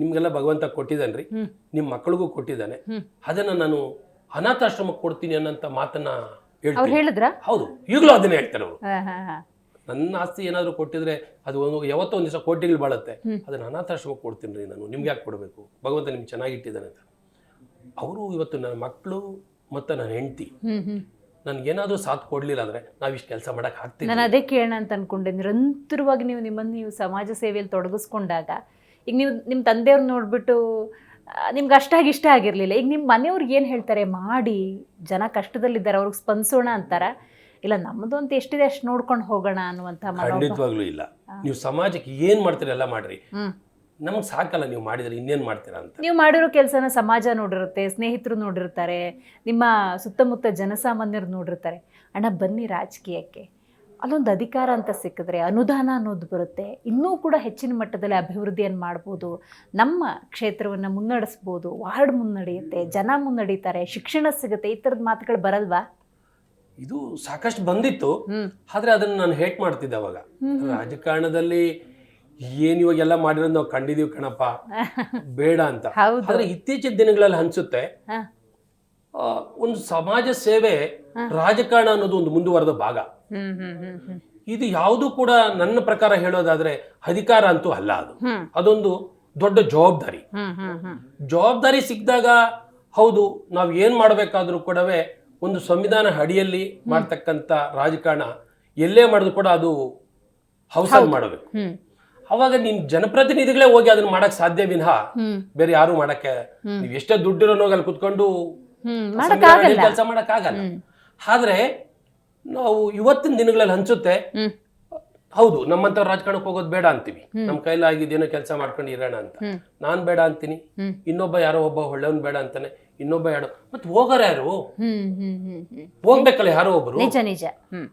ನಿಮ್ಗೆಲ್ಲ ಭಗವಂತ ಕೊಟ್ಟಿದ್ದಾನ್ರಿ, ನಿಮ್ಮ ಮಕ್ಕಳಿಗೂ ಕೊಟ್ಟಿದ್ದಾನೆ, ಅದನ್ನ ನಾನು ಅನಾಥಾಶ್ರಮಕ್ಕೆ ಕೊಡ್ತೀನಿ ಅನ್ನೋಂಥ ಮಾತನ್ನ ಹೇಳಿದ್ರ? ಹೌದು, ಈಗಲೂ ಅದನ್ನ ಹೇಳ್ತಾರೆ ಅವರು. ನನ್ನ ಆಸ್ತಿ ಏನಾದ್ರು ಕೊಟ್ಟಿದ್ರೆ ಅದು ಯಾವತ್ತೋ ಒಂದ್ ದಿವಸ ಕೋಟಿಗಳು ಬಾಳುತ್ತೆ, ಅದನ್ನ ಅನಾಥಾಶ್ರಮಕ್ಕೆ ಕೊಡ್ತೀನಿ ರೀ ನಾನು, ನಿಮ್ಗೆ ಯಾಕೆ ಕೊಡಬೇಕು, ಭಗವಂತ ನಿಮ್ಗೆ ಚೆನ್ನಾಗಿಟ್ಟಿದ್ದಾನೆ ಅಂತ. ಅವರು ಇವತ್ತು ನನ್ನ ಮಕ್ಕಳು ಮತ್ತು ನನ್ನ ಹೆಂಡತಿ ನನ್ಗೇನಾದ್ರೂ ಸಾಥ್ ಕೊಡ್ಲಿಲ್ಲ ಅಂದ್ರೆ ನಾವಿಷ್ಟು ಕೆಲಸ ಮಾಡಕ್ ಆಗ್ತೀವಿ. ನಾನು ಅದೇ ಕೇಳೋಣ ಅಂತ ಅನ್ಕೊಂಡೆ. ನಿರಂತರವಾಗಿ ನೀವು ಸಮಾಜ ಸೇವೆಯಲ್ಲಿ ತೊಡಗಿಸ್ಕೊಂಡಾಗ, ಈಗ ನೀವು ನಿಮ್ಮ ತಂದೆಯವ್ರು ನೋಡ್ಬಿಟ್ಟು ನಿಮ್ಗೆ ಅಷ್ಟಾಗಿ ಇಷ್ಟ ಆಗಿರ್ಲಿಲ್ಲ, ಈಗ ನಿಮ್ಮ ಮನೆಯವ್ರಿಗೆ ಏನು ಹೇಳ್ತಾರೆ? ಮಾಡಿ, ಜನ ಕಷ್ಟದಲ್ಲಿದ್ದಾರೆ, ಅವ್ರಿಗೆ ಸ್ಪಂದಿಸೋಣ ಅಂತಾರ, ಇಲ್ಲ ನಮ್ಮದು ಅಂತ ಎಷ್ಟಿದೆ ಅಷ್ಟು ನೋಡ್ಕೊಂಡು ಹೋಗೋಣ ಅನ್ನುವಂಥ? ಖಂಡಿತವಾಗ್ಲೂ ಇಲ್ಲ. ನೀವು ಸಮಾಜಕ್ಕೆ ಏನ್ ಮಾಡ್ತೀರಿ ಎಲ್ಲ ಮಾಡ್ರಿ, ನಮ್ಗೆ ಸಾಕಲ್ಲ ನೀವು ಮಾಡಿದ್ರೆ ಇನ್ನೇನ್ ಮಾಡ್ತೀರಾ ಅಂತ. ನೀವು ಮಾಡಿರೋ ಕೆಲಸನ ಸಮಾಜ ನೋಡಿರುತ್ತೆ, ಸ್ನೇಹಿತರು ನೋಡಿರ್ತಾರೆ, ನಿಮ್ಮ ಸುತ್ತಮುತ್ತ ಜನಸಾಮಾನ್ಯರು ನೋಡಿರ್ತಾರೆ. ಅಣ್ಣ ಬನ್ನಿ ರಾಜಕೀಯಕ್ಕೆ, ಅಲ್ಲೊಂದು ಅಧಿಕಾರ ಅಂತ ಸಿಕ್ಕಿದ್ರೆ, ಅನುದಾನ ಅನ್ನೋದು ಬರುತ್ತೆ, ಇನ್ನೂ ಕೂಡ ಹೆಚ್ಚಿನ ಮಟ್ಟದಲ್ಲಿ ಅಭಿವೃದ್ಧಿಯನ್ನು ಮಾಡ್ಬೋದು, ನಮ್ಮ ಕ್ಷೇತ್ರವನ್ನು ಮುನ್ನಡೆಸ್ಬೋದು, ವಾರ್ಡ್ ಮುನ್ನಡೆಯುತ್ತೆ, ಜನ ಮುನ್ನಡೀತಾರೆ, ಶಿಕ್ಷಣ ಸಿಗುತ್ತೆ, ಈ ಥರದ ಮಾತುಗಳು ಬರಲ್ವಾ? ಇದು ಸಾಕಷ್ಟು ಬಂದಿತ್ತು, ಆದ್ರೆ ಅದನ್ನ ನಾನು ಹೇಟ್ ಮಾಡ್ತಿದ್ದೆ ಅವಾಗ. ರಾಜಕಾರಣದಲ್ಲಿ ಏನ್ ಇವಾಗೆಲ್ಲ ಮಾಡಿರೋದು ನಾವು ಕಂಡಿದೀವಿ ಕಣಪ್ಪ, ಬೇಡ ಅಂತ. ಆದ್ರೆ ಇತ್ತೀಚಿನ ದಿನಗಳಲ್ಲಿ ಅನ್ಸುತ್ತೆ ಒಂದು ಸಮಾಜ ಸೇವೆ, ರಾಜಕಾರಣ ಅನ್ನೋದು ಒಂದು ಮುಂದುವರೆದ ಭಾಗ. ಇದು ಯಾವುದು ಕೂಡ ನನ್ನ ಪ್ರಕಾರ ಹೇಳೋದಾದ್ರೆ ಅಧಿಕಾರ ಅಂತೂ ಅಲ್ಲ, ಅದೊಂದು ದೊಡ್ಡ ಜವಾಬ್ದಾರಿ. ಜವಾಬ್ದಾರಿ ಸಿಕ್ಕಿದಾಗ ಹೌದು, ನಾವ್ ಏನ್ ಮಾಡ್ಬೇಕಾದ್ರೂ ಕೂಡವೇ ಒಂದು ಸಂವಿಧಾನ ಅಡಿಯಲ್ಲಿ ಮಾಡ್ತಕ್ಕಂಥ ರಾಜಕಾರಣ ಎಲ್ಲೇ ಮಾಡಿದ್ರು ಕೂಡ ಅದು ಹೌಸಲ್ಲಿ ಮಾಡಬೇಕು. ಅವಾಗ ನಿಮ್ ಜನಪ್ರತಿನಿಧಿಗಳೇ ಹೋಗಿ ಅದನ್ನ ಮಾಡಕ್ ಸಾಧ್ಯ ವಿನಃ ಬೇರೆ ಯಾರು ಮಾಡಕ್ಕೆ, ನೀವ್ ಎಷ್ಟೇ ದುಡ್ಡಿರೋನೋಗ ಅಲ್ಲಿ ಕುತ್ಕೊಂಡು ಕೆಲಸ ಮಾಡಕ್ ಆಗಲ್ಲ. ಆದ್ರೆ ನಾವು ಇವತ್ತಿನ ದಿನಗಳಲ್ಲಿ ಅನ್ಸುತ್ತೆ, ಹೌದು ನಮ್ಮಂತ ರಾಜಕಾರಣಕ್ಕೆ ಹೋಗೋದು ಬೇಡ ಅಂತೀವಿ, ನಮ್ ಕೈಲಾಗಿದ್ದೇನೋ ಕೆಲಸ ಮಾಡ್ಕೊಂಡು ಇರೋಣ ಅಂತ. ನಾನ್ ಬೇಡ ಅಂತೀನಿ, ಇನ್ನೊಬ್ಬ ಯಾರೋ ಒಬ್ಬ ಒಳ್ಳೆಯವನ್ ಬೇಡ ಅಂತಾನೆ. ಇನ್ನೊಬ್ಬ ಎರಡು, ಮತ್ತೆ ಹೋಗಾರ ಯಾರು? ಹ್ಮ್ ಹ್ಮ್ ಹ್ಮ್ ಹ್ಮ್ ಹೋಗ್ಬೇಕಲ್ಲ ಯಾರೋ ಒಬ್ರು ನಿಜ ನಿಜ. ಹ್ಮ್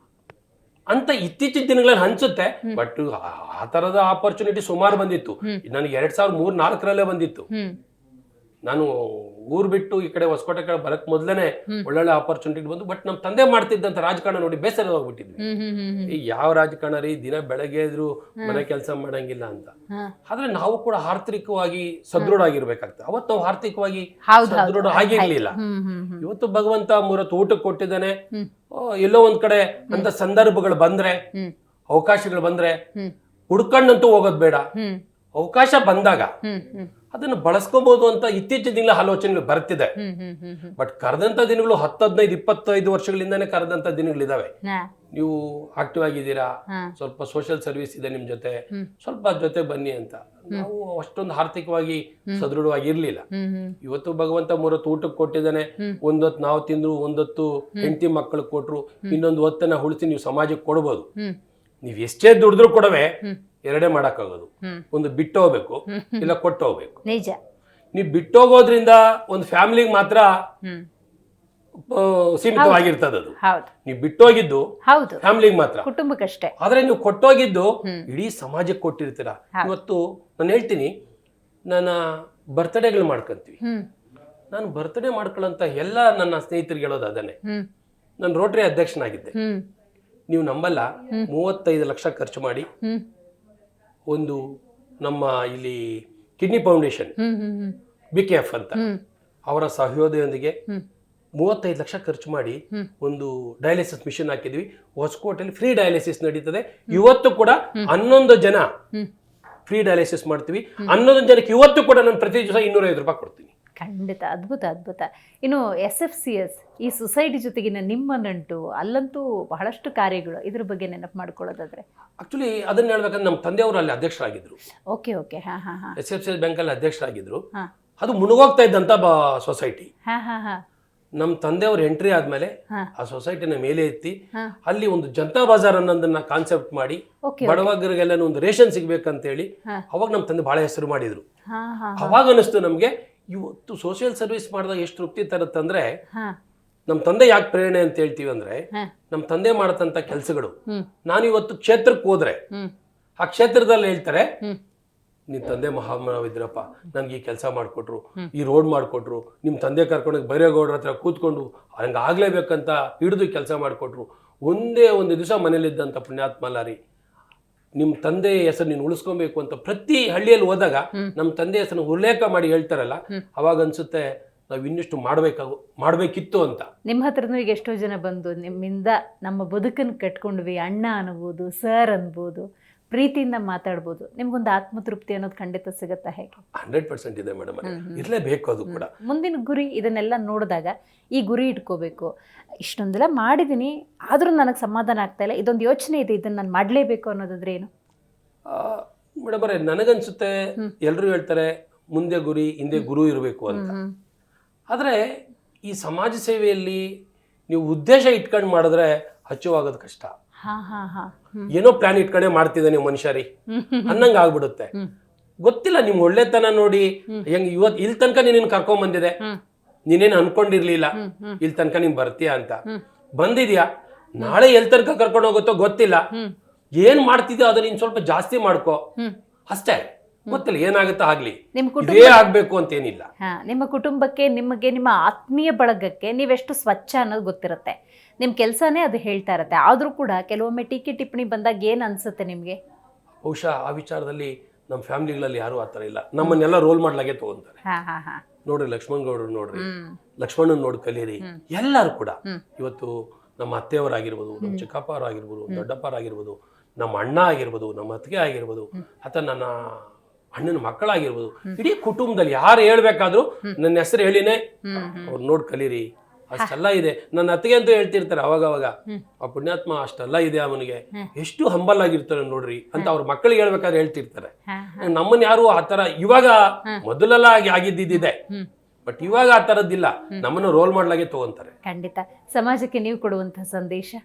ಅಂತ ಇತ್ತೀಚಿನ ದಿನಗಳಲ್ಲಿ ಅನ್ಸುತ್ತೆ. ಬಟ್ ಆ ತರದ ಆಪರ್ಚುನಿಟಿ ಸುಮಾರು ಬಂದಿತ್ತು. ನನಗೆ 2003-4 ಬಂದಿತ್ತು. ಹ್ಮ್ ನಾನು ಊರ್ ಬಿಟ್ಟು ಈ ಕಡೆ ಹೊಸಕೋಟೆ ಕಡೆ ಬರಕ್ ಮೊದ್ಲೇನೆ ಒಳ್ಳೊಳ್ಳೆ ಆಪರ್ಚುನಿಟಿ ಬಂದು. ಬಟ್ ನಮ್ ತಂದೆ ಮಾಡ್ತಿದ್ದಂತ ರಾಜಕಾರಣ ನೋಡಿ ಬೇಸರ ಹೋಗ್ಬಿಟ್ಟಿದ್ವಿ. ಹ್ಮ್ ಹ್ಮ್ ಹ್ಮ್ ಈ ಯಾವ ರಾಜಕಾರಣ ರೀ, ದಿನ ಬೆಳಗ್ಗೆ ಇದ್ರು ಮನೆ ಕೆಲಸ ಮಾಡಂಗಿಲ್ಲ ಅಂತ. ಆದ್ರೆ ನಾವು ಕೂಡ ಆರ್ಥಿಕವಾಗಿ ಸದೃಢ ಆಗಿರ್ಬೇಕಾಗ್ತದೆ. ಅವತ್ತು ನಾವು ಆರ್ಥಿಕವಾಗಿ ಸದೃಢ ಆಗಿರ್ಲಿಲ್ಲ. ಇವತ್ತು ಭಗವಂತ 3 ಊಟಕ್ಕೆ ಕೊಟ್ಟಿದ್ದಾನೆ. ಎಲ್ಲೋ ಒಂದ್ ಕಡೆ ಅಂತ ಸಂದರ್ಭಗಳು ಬಂದ್ರೆ, ಅವಕಾಶಗಳು ಬಂದ್ರೆ ಹುಡ್ಕೊಂಡಂತೂ ಹೋಗೋದ್ ಬೇಡ. ಅವಕಾಶ ಬಂದಾಗ ಅದನ್ನು ಬಳಸ್ಕೋಬಹುದು ಅಂತ ಇತ್ತೀಚಿನ ದಿನ ಆಲೋಚನೆಗಳು ಬರ್ತಿದೆ. ಬಟ್ ಕರೆದಂತ ದಿನಗಳು 10, 15, 25 ವರ್ಷಗಳಿಂದಾನೇ ಕರೆದಂತ ದಿನಗಳಿದಾವೆ. ನೀವು ಆಕ್ಟಿವ್ ಆಗಿದ್ದೀರಾ, ಸ್ವಲ್ಪ ಸೋಷಿಯಲ್ ಸರ್ವಿಸ್ ಇದೆ ನಿಮ್ ಜೊತೆ, ಸ್ವಲ್ಪ ಜೊತೆ ಬನ್ನಿ ಅಂತ. ನಾವು ಅಷ್ಟೊಂದು ಆರ್ಥಿಕವಾಗಿ ಸದೃಢವಾಗಿರ್ಲಿಲ್ಲ. ಇವತ್ತು ಭಗವಂತ 3 ಊಟಕ್ಕೆ ಕೊಟ್ಟಿದ್ದಾನೆ. ಒಂದೊತ್ತು ನಾವು ತಿಂದ್ರು, ಒಂದೊತ್ತು ಹೆಂಡತಿ ಮಕ್ಕಳು ಕೊಟ್ರು, ಇನ್ನೊಂದು ಹೊತ್ತನ್ನ ಉಳಿಸಿ ನೀವು ಸಮಾಜಕ್ಕೆ ಕೊಡ್ಬೋದು. ನೀವ್ ಎಷ್ಟೇ ದುಡಿದ್ರು ಕೊಡವೆ ಎರಡೇ ಮಾಡಕ್ಕಾಗೋದು. ಒಂದು ಬಿಟ್ಟು ಹೋಗ್ಬೇಕು, ಇಲ್ಲ ಕೊಟ್ಟು ಹೋಗ್ಬೇಕು. ನಿಜ. ನೀವು ಬಿಟ್ಟೋಗೋದ್ರಿಂದ ಒಂದು ಫ್ಯಾಮಿಲಿಗೆ ಮಾತ್ರ ಸೀಮಿತವಾಗಿರ್ತದ. ಅದು ನೀವು ಬಿಟ್ಟೋಗಿದ್ದು ಫ್ಯಾಮಿಲಿಗೆ ಮಾತ್ರ, ಕುಟುಂಬಕ್ಕಷ್ಟೇ. ಆದ್ರೆ ನೀವು ಕೊಟ್ಟೋಗಿದ್ದು ಇಡೀ ಸಮಾಜಕ್ಕೆ ಕೊಟ್ಟಿರ್ತೀರಾ. ಇವತ್ತು ನಾನು ಹೇಳ್ತೀನಿ, ನನ್ನ ಬರ್ತ್ಡೇಗಳು ಮಾಡ್ಕೊಂತೀವಿ. ನಾನು ಬರ್ತ್ಡೇ ಮಾಡ್ಕೊಳ್ಳೋಂತ ಎಲ್ಲ ನನ್ನ ಸ್ನೇಹಿತರಿಗೆ ಹೇಳೋದು ಅದನ್ನೇ. ನಾನು ರೋಟರಿ ಅಧ್ಯಕ್ಷನಾಗಿದ್ದೆ. ನೀವು ನಂಬಲ್ಲ, 35 ಲಕ್ಷ ಖರ್ಚು ಮಾಡಿ ಒಂದು ನಮ್ಮ ಇಲ್ಲಿ ಕಿಡ್ನಿ ಫೌಂಡೇಶನ್ BKF ಅಂತ ಅವರ ಸಹಯೋಗದೊಂದಿಗೆ 35 ಲಕ್ಷ ಖರ್ಚು ಮಾಡಿ ಒಂದು ಡಯಾಲಿಸಿಸ್ ಮಿಷನ್ ಹಾಕಿದ್ವಿ. ಹೊಸಕೋಟೆಯಲ್ಲಿ ಫ್ರೀ ಡಯಾಲಿಸಿಸ್ ನಡೀತದೆ. ಇವತ್ತು ಕೂಡ 11 ಜನ ಫ್ರೀ ಡಯಾಲಿಸಿಸ್ ಮಾಡ್ತೀವಿ. 11 ಜನಕ್ಕೆ ಇವತ್ತು ಕೂಡ ನಾನು ಪ್ರತಿ ದಿವಸ 250 ರೂಪಾಯಿ ಕೊಡ್ತೀನಿ. ಖಂಡಿತ ಅದ್ಭುತ ಅದ್ಭುತ. ಇನ್ನು SFCS ಈ ಸೊಸೈಟಿ ಜೊತೆಗಿನ ನಿಮ್ಮ ನಂಟು, ಅಲ್ಲಂತೂ ಬಹಳಷ್ಟು ಕಾರ್ಯಗಳು, ಇದ್ರ ಬಗ್ಗೆ ನೆನಪು ಮಾಡ್ಕೊಳ್ಳೋದಾದ್ರೆ? ಆಕ್ಚುಲಿ ಅದನ್ನ ಹೇಳ್ಬೇಕಂದ್ರೆ ನಮ್ಮ ತಂದೆಯವರು ಅಲ್ಲಿ ಅಧ್ಯಕ್ಷರಾಗಿದ್ರು. Okay okay. ಹಾ ಹಾ ಹಾ. SFCS ಬ್ಯಾಂಕ್ ಅಲ್ಲಿ ಅಧ್ಯಕ್ಷರಾಗಿದ್ರು. ಅದು ಮುಳುಗೋಗ್ತಾ ಇದ್ದಂತ ಸೊಸೈಟಿ. ಹಾ ಹಾ ಹಾ. ನಮ್ಮ ತಂದೆಯವರು ಎಂಟ್ರಿ ಆದ್ಮೇಲೆ ಆ ಸೊಸೈಟಿನ ಮೇಲೆ ಎತ್ತಿ ಅಲ್ಲಿ ಒಂದು ಜನತಾ ಬಜಾರ್ ಅನ್ನೋದನ್ನ ಕಾನ್ಸೆಪ್ಟ್ ಮಾಡಿ ಬಡವರಿಗೆಲ್ಲ ಒಂದು ರೇಷನ್ ಸಿಗ್ಬೇಕಂತ ಹೇಳಿ ಅವಾಗ ನಮ್ಮ ತಂದೆ ಬಹಳ ಹೆಸರು ಮಾಡಿದ್ರು. ಅವಾಗ ಅನಿಸ್ತು ನಮ್ಗೆ, ಇವತ್ತು ಸೋಷಿಯಲ್ ಸರ್ವಿಸ್ ಮಾಡಿದಾಗ ಎಷ್ಟು ತೃಪ್ತಿ ತರುತ್ತಂದ್ರೆ, ನಮ್ಮ ತಂದೆ ಯಾಕೆ ಪ್ರೇರಣೆ ಅಂತ ಹೇಳ್ತೀವಿ ಅಂದ್ರೆ, ನಮ್ಮ ತಂದೆ ಮಾಡತಂತ ಕೆಲಸಗಳು. ನಾನು ಇವತ್ತು ಕ್ಷೇತ್ರಕ್ಕೆ ಹೋದ್ರೆ ಆ ಕ್ಷೇತ್ರದಲ್ಲಿ ಹೇಳ್ತಾರೆ, ನಿಮ್ ತಂದೆ ಮಹಾಮನವಿದ್ರಪ್ಪ, ನನ್ಗೆ ಈ ಕೆಲಸ ಮಾಡ್ಕೊಟ್ರು, ಈ ರೋಡ್ ಮಾಡ್ಕೊಟ್ರು, ನಿಮ್ ತಂದೆ ಕರ್ಕೊಂಡೋಗಿ ಬೈರೇಗೌಡರ ಹತ್ರ ಕೂತ್ಕೊಂಡು ಹಂಗ ಆಗ್ಲೇಬೇಕಂತ ಹಿಡಿದು ಕೆಲಸ ಮಾಡ್ಕೊಟ್ರು. ಒಂದೇ ಒಂದು ದಿವಸ ಮನೇಲಿದ್ದಂತ ಪುಣ್ಯಾತ್ಮ ಅಲ್ಲ ರೀ, ನಿಮ್ ತಂದೆ ಹೆಸರು ನೀನು ಉಳಿಸ್ಕೊಬೇಕು ಅಂತ ಪ್ರತಿ ಹಳ್ಳಿಯಲ್ಲಿ ಹೋದಾಗ ನಮ್ಮ ತಂದೆ ಹೆಸರನ್ನು ಉಲ್ಲೇಖ ಮಾಡಿ ಹೇಳ್ತಾರಲ್ಲ, ಅವಾಗ ಅನ್ಸುತ್ತೆ ನಾವು ಇನ್ನಿಷ್ಟು ಮಾಡ್ಬೇಕಿತ್ತು ಅಂತ. ನಿಮ್ಮ ಹತ್ರನೂ ಈಗ ಎಷ್ಟೋ ಜನ ಬಂದು ನಿಮ್ಮಿಂದ ನಮ್ಮ ಬದುಕನ್ನು ಕಟ್ಕೊಂಡ್ವಿ, ಅಣ್ಣ ಅನ್ಬೋದು, ಸರ್ ಅನ್ಬೋದು, ಪ್ರೀತಿಯಿಂದ ಮಾತಾಡ್ಬೋದು, ನಿಮ್ಗೊಂದು ಆತ್ಮತೃಪ್ತಿ ಅನ್ನೋದು ಖಂಡಿತ ಸಿಗುತ್ತಾ? ಹೇಗೆ? 100% ಇದೆ ಮೇಡಮ್, ಇರ್ಲೇಬೇಕು. ಅದು ಕೂಡ ಮುಂದಿನ ಗುರಿ. ಇದನ್ನೆಲ್ಲ ನೋಡಿದಾಗ ಈ ಗುರಿ ಇಟ್ಕೋಬೇಕು, ಇಷ್ಟೊಂದೆಲ್ಲ ಮಾಡಿದ್ದೀನಿ ಆದ್ರೂ ನನಗೆ ಸಮಾಧಾನ ಆಗ್ತಾ ಇಲ್ಲ, ಇದೊಂದು ಯೋಚನೆ ಇದೆ, ಇದನ್ನ ನಾನು ಮಾಡಲೇಬೇಕು ಅನ್ನೋದಾದ್ರೆ ಏನು ಮೇಡಮ್? ನನಗನ್ಸುತ್ತೆ, ಎಲ್ಲರೂ ಹೇಳ್ತಾರೆ ಮುಂದೆ ಗುರಿ ಹಿಂದೆ ಗುರು ಇರಬೇಕು ಅಂತ. ಆದ್ರೆ ಈ ಸಮಾಜ ಸೇವೆಯಲ್ಲಿ ನೀವು ಉದ್ದೇಶ ಇಟ್ಕೊಂಡು ಮಾಡಿದ್ರೆ ಹಚ್ಚುವಾಗೋದು ಕಷ್ಟ. ಏನೋ ಪ್ಲಾನ್ ಇಟ್ಕೊಂಡೆ ಮಾಡ್ತಿದ್ದಾನೆ ಮನುಷ್ಯರಿ ಅನ್ನಂಗ ಆಗ್ಬಿಡುತ್ತೆ. ಗೊತ್ತಿಲ್ಲ ನಿಮ್ ಒಳ್ಳೆತನ ನೋಡಿ ಹೆಂಗ್ ಇವತ್ ಇಲ್ಲಿ ತನಕ ನೀನ್ ಕರ್ಕೊಂಡ್ ಬಂದಿದೆ, ನೀನೇನು ಅನ್ಕೊಂಡಿರ್ಲಿಲ್ಲ ಇಲ್ಲಿ ತನಕ ನೀನ್ ಬರ್ತೀಯಾ ಅಂತ. ಬಂದಿದ್ಯಾ, ನಾಳೆ ಎಲ್ ತನಕ ಕರ್ಕೊಂಡು ಹೋಗುತ್ತೋ ಗೊತ್ತಿಲ್ಲ. ಏನ್ ಮಾಡ್ತಿದ್ಯೋ ಅದನ್ನ ನೀನ್ ಸ್ವಲ್ಪ ಜಾಸ್ತಿ ಮಾಡ್ಕೋ ಅಷ್ಟೇ. ಗೊತ್ತಿಲ್ಲ ಏನಾಗುತ್ತೋ ಆಗ್ಲಿ, ಇದೇ ಆಗ್ಬೇಕು ಅಂತ ಏನಿಲ್ಲ. ನಿಮ್ಮ ಕುಟುಂಬಕ್ಕೆ, ನಿಮಗೆ, ನಿಮ್ಮ ಆತ್ಮೀಯ ಬಳಗಕ್ಕೆ ನೀವೆಷ್ಟು ಸ್ವಚ್ಛ ಅನ್ನೋದು ಗೊತ್ತಿರುತ್ತೆ. ನಿಮ್ ಕೆಲ್ಸನೇ ಅದು ಹೇಳ್ತಾ ಇರತ್ತೆ. ಆದ್ರೂ ಕೂಡ ಕೆಲವೊಮ್ಮೆ ಟೀಕೆ ಟಿಪ್ಪಣಿ ಬಂದಾಗ ಏನ್ ಅನ್ಸುತ್ತೆ ನಿಮ್ಗೆ? ಬಹುಶಃ ಆ ವಿಚಾರದಲ್ಲಿ ನಮ್ಮ ಫ್ಯಾಮಿಲಿಗಳಲ್ಲಿ ಯಾರು ಆತರ ಇಲ್ಲ. ನಮ್ಮನ್ನೆಲ್ಲ ರೋಲ್ ಮಾಡ್ಲಾಗೆ ತಗೊಂತಾರೆ. ನೋಡ್ರಿ ಲಕ್ಷ್ಮಣ್ ಗೌಡ್ರು ನೋಡ್ರಿ, ಲಕ್ಷ್ಮಣನ್ ನೋಡಿ ಕಲೀರಿ. ಎಲ್ಲರೂ ಕೂಡ ಇವತ್ತು ನಮ್ಮ ಅತ್ತೆಯವರಾಗಿರ್ಬೋದು, ನಮ್ಮ ಚಿಕ್ಕಪ್ಪ ಅವರಾಗಿರ್ಬೋದು, ದೊಡ್ಡಪ್ಪರಾಗಿರ್ಬೋದು, ನಮ್ಮ ಅಣ್ಣ ಆಗಿರ್ಬೋದು, ನಮ್ಮ ಅತ್ತಿಗೆ ಆಗಿರ್ಬೋದು, ಅಥವಾ ನನ್ನ ಅಣ್ಣನ ಮಕ್ಕಳಾಗಿರ್ಬೋದು, ಇಡೀ ಕುಟುಂಬದಲ್ಲಿ ಯಾರು ಹೇಳ್ಬೇಕಾದ್ರೂ ನನ್ನ ಹೆಸರು ಹೇಳಿನೇ ಅವ್ರು ನೋಡ್ ಕಲೀರಿ, ಅಷ್ಟೆಲ್ಲ ಇದೆ. ನನ್ನ ಅತ್ತಿಗೆ ಅಂತೂ ಹೇಳ್ತಿರ್ತಾರೆ ಅವಾಗ, ಆ ಪುಣ್ಯಾತ್ಮ ಅಷ್ಟೆಲ್ಲ ಇದೆ ಅವನಿಗೆ, ಎಷ್ಟು ಹಂಬಲ್ ಆಗಿರ್ತಾರೆ ನೋಡ್ರಿ ಅಂತ ಅವ್ರ ಮಕ್ಕಳಿಗೆ ಹೇಳ್ಬೇಕಾದ್ರೆ ಹೇಳ್ತಿರ್ತಾರೆ. ನಮ್ಮನ್ನ ಯಾರು ಆತರ ಇವಾಗ ಮೊದಲೆಲ್ಲ ಆಗಿದ್ದಿದೆ, ಬಟ್ ಇವಾಗ ಆ ತರದ್ದಿಲ್ಲ. ನಮ್ಮನ್ನು ರೋಲ್ ಮಾಡ್ಲಾಗೆ ತಗೊಂತಾರೆ. ಖಂಡಿತ. ಸಮಾಜಕ್ಕೆ ನೀವು ಕೊಡುವಂತಹ ಸಂದೇಶ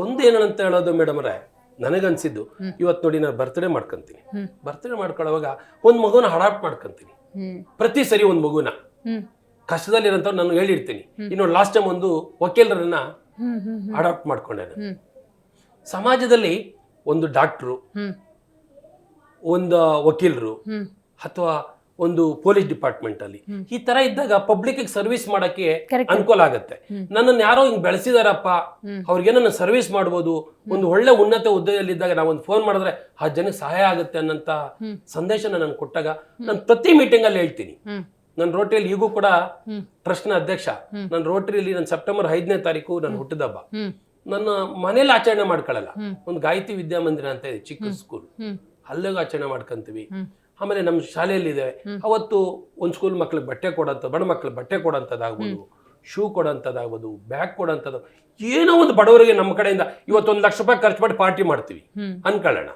ಒಂದೇನಂತ ಹೇಳೋದು ಮೇಡಮ್ ಅವರೇ, ನನಗನ್ಸಿದ್ದು ಇವತ್ತು ನೋಡಿ ನಾನು ಬರ್ತ್ಡೇ ಮಾಡ್ಕೊಂತೀನಿ. ಬರ್ತ್ಡೇ ಮಾಡ್ಕೊಳ್ಳೋವಾಗ ಒಂದ್ ಮಗುನ ಅಡಾಪ್ಟ್ ಮಾಡ್ಕೊಂತೀನಿ. ಪ್ರತಿ ಸರಿ ಒಂದ್ ಮಗುನ ಕಷ್ಟದಲ್ಲಿರೋಂಥವ್ರು ನಾನು ಹೇಳಿರ್ತೀನಿ. ಇನ್ನು ಲಾಸ್ಟ್ ಟೈಮ್ ಒಂದು ವಕೀಲರನ್ನ ಅಡಾಪ್ಟ್ ಮಾಡ್ಕೊಂಡೆ ನಾನು. ಸಮಾಜದಲ್ಲಿ ಒಂದು ಡಾಕ್ಟ್ರು, ಒಂದು ವಕೀಲರು ಅಥವಾ ಒಂದು ಪೊಲೀಸ್ ಡಿಪಾರ್ಟ್ಮೆಂಟ್ ಅಲ್ಲಿ ಈ ತರ ಇದ್ದಾಗ ಪಬ್ಲಿಕ್ ಸರ್ವಿಸ್ ಮಾಡಕ್ಕೆ ಅನುಕೂಲ ಆಗುತ್ತೆ. ನನ್ನನ್ನು ಯಾರೋ ಹಿಂಗ್ ಬೆಳೆಸಿದಾರಪ್ಪ, ಅವ್ರಿಗೆ ನನ್ನ ಸರ್ವಿಸ್ ಮಾಡ್ಬೋದು, ಒಂದು ಒಳ್ಳೆ ಉನ್ನತ ಹುದ್ದೆಯಲ್ಲಿದ್ದಾಗ ನಾವೊಂದು ಫೋನ್ ಮಾಡಿದ್ರೆ ಆ ಜನಕ್ಕೆ ಸಹಾಯ ಆಗುತ್ತೆ ಅನ್ನಂತ ಸಂದೇಶನ ನಾನು ಕೊಟ್ಟಾಗ ನಾನು ಪ್ರತಿ ಮೀಟಿಂಗ್ ಅಲ್ಲಿ ಹೇಳ್ತೀನಿ. ನನ್ನ ರೋಟರಿಯಲ್ಲಿ ಈಗೂ ಕೂಡ ಟ್ರಸ್ಟ್ನ ಅಧ್ಯಕ್ಷ. ನನ್ನ ರೋಟರಿಯಲ್ಲಿ ನನ್ನ ಸೆಪ್ಟೆಂಬರ್ 5ನೇ ತಾರೀಕು ನನ್ನ ಹುಟ್ಟಿದಬ್ಬ. ನನ್ನ ಮನೇಲಿ ಆಚರಣೆ ಮಾಡ್ಕೊಳ್ಳಲ್ಲ. ಒಂದು ಗಾಯತ್ರಿ ವಿದ್ಯಾಮಂದಿರ ಅಂತ ಇದೆ, ಚಿಕ್ಕ ಸ್ಕೂಲ್, ಅಲ್ಲಿಗೆ ಆಚರಣೆ ಮಾಡ್ಕೊಂತೀವಿ. ಆಮೇಲೆ ನಮ್ಮ ಶಾಲೆಯಲ್ಲಿದೆ, ಅವತ್ತು ಒಂದು ಸ್ಕೂಲ್ ಮಕ್ಳಿಗೆ ಬಟ್ಟೆ ಕೊಡೋಂಥ, ಬಡ ಮಕ್ಳಿಗೆ ಬಟ್ಟೆ ಕೊಡೋಂಥದ್ದಾಗ್ಬೋದು, ಶೂ ಕೊಡೋಂಥದ್ದಾಗ್ಬೋದು, ಬ್ಯಾಗ್ ಕೊಡೋಂಥದ್ದು, ಏನೋ ಒಂದು ಬಡವರಿಗೆ ನಮ್ಮ ಕಡೆಯಿಂದ ಇವತ್ತು 1 ಲಕ್ಷ ರೂಪಾಯಿ ಖರ್ಚು ಮಾಡಿ ಪಾರ್ಟಿ ಮಾಡ್ತೀವಿ ಅನ್ಕೊಳ್ಳೋಣ.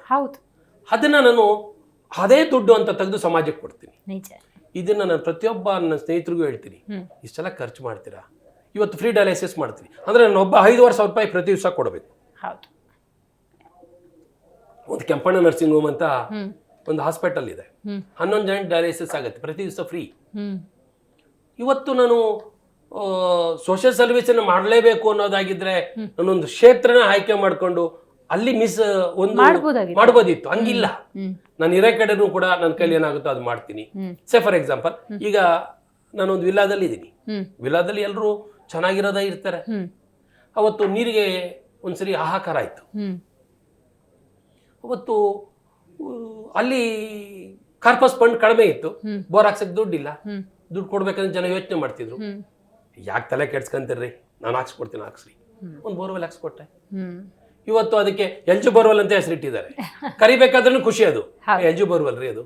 ಅದನ್ನ ನಾನು ಅದೇ ದುಡ್ಡು ಅಂತ ತೆಗೆದು ಸಮಾಜಕ್ಕೆ ಕೊಡ್ತೀನಿ. ಇದನ್ನ ನಾನು ಪ್ರತಿಯೊಬ್ಬ ನನ್ನ ಸ್ನೇಹಿತರಿಗೂ ಹೇಳ್ತೀನಿ, ಇಷ್ಟೆಲ್ಲ ಖರ್ಚು ಮಾಡ್ತೀರಾ, ಇವತ್ತು ಫ್ರೀ ಡಯಾಲಿಸಿಸ್ ಮಾಡ್ತೀನಿ ಅಂದ್ರೆ ನಾನು ಒಬ್ಬ 5,500 ರೂಪಾಯಿ ಪ್ರತಿ ದಿವಸ ಕೊಡಬೇಕು. ಒಂದು ಕೆಂಪಣ್ಣ ನರ್ಸಿಂಗ್ ಹೋಮ್ ಅಂತ ಒಂದು ಹಾಸ್ಪಿಟಲ್ ಇದೆ, 11 ಜನ ಡಯಾಲಿಸಿಸ್ ಆಗುತ್ತೆ ಪ್ರತಿ ದಿವಸ ಫ್ರೀ. ಇವತ್ತು ನಾನು ಸೋಷಿಯಲ್ ಸರ್ವಿಸ್ ಮಾಡಲೇಬೇಕು ಅನ್ನೋದಾಗಿದ್ರೆ ನಾನೊಂದು ಕ್ಷೇತ್ರನ ಆಯ್ಕೆ ಮಾಡ್ಕೊಂಡು ಅಲ್ಲಿ ಒಂದು ಮಾಡ್ಬೋದಿತ್ತು. ಹಂಗಿಲ್ಲ, ನಾನು ಇರೋ ಕಡೆನೂ ಕೂಡ ನನ್ನ ಕೈಲಿ ಏನಾಗುತ್ತೋ ಅದು ಮಾಡ್ತೀನಿ. ಸೇ ಫಾರ್ ಎಕ್ಸಾಂಪಲ್, ಈಗ ನಾನೊಂದು ವಿಲ್ಲಾದಲ್ಲಿ ಇದ್ದೀನಿ, ವಿಲ್ಲಾದಲ್ಲಿ ಎಲ್ಲರೂ ಚೆನ್ನಾಗಿರೋದ ಇರ್ತಾರೆ. ಅವತ್ತು ನೀರಿಗೆ ಒಂದ್ಸರಿ ಹಾಹಾಕಾರ ಆಯ್ತು. ಅವತ್ತು ಅಲ್ಲಿ ಕಾರ್ಪಸ್ ಫಂಡ್ ಕಡಿಮೆ ಇತ್ತು, ಬೋರ್ ಹಾಕ್ಸಕ್ ದುಡ್ಡಿಲ್ಲ. ದುಡ್ಡು ಕೊಡ್ಬೇಕಂದ್ರೆ ಜನ ಯೋಚನೆ ಮಾಡ್ತಿದ್ರು, ಯಾಕೆ ತಲೆ ಕೆಡ್ಸ್ಕೊಂತೀರ್ರಿ, ನಾನು ಹಾಕ್ಸ್ಕೊಡ್ತೀನಿ, ಹಾಕ್ಸ್ರಿ. ಒಂದು ಬೋರ್ವೆಲ್ ಹಾಕ್ಸ್ಕೊಟ್ಟೆ. ಇವತ್ತು ಅದಕ್ಕೆ ಎಲ್ಜು ಬೋರ್ವೆಲ್ ಅಂತ ಹೆಸರಿಟ್ಟಿದ್ದಾರೆ. ಕರಿಬೇಕಾದ್ರೂ ಖುಷಿ, ಅದು ಎಲ್ಜು ಬೋರ್ವೆಲ್ ರೀ ಅದು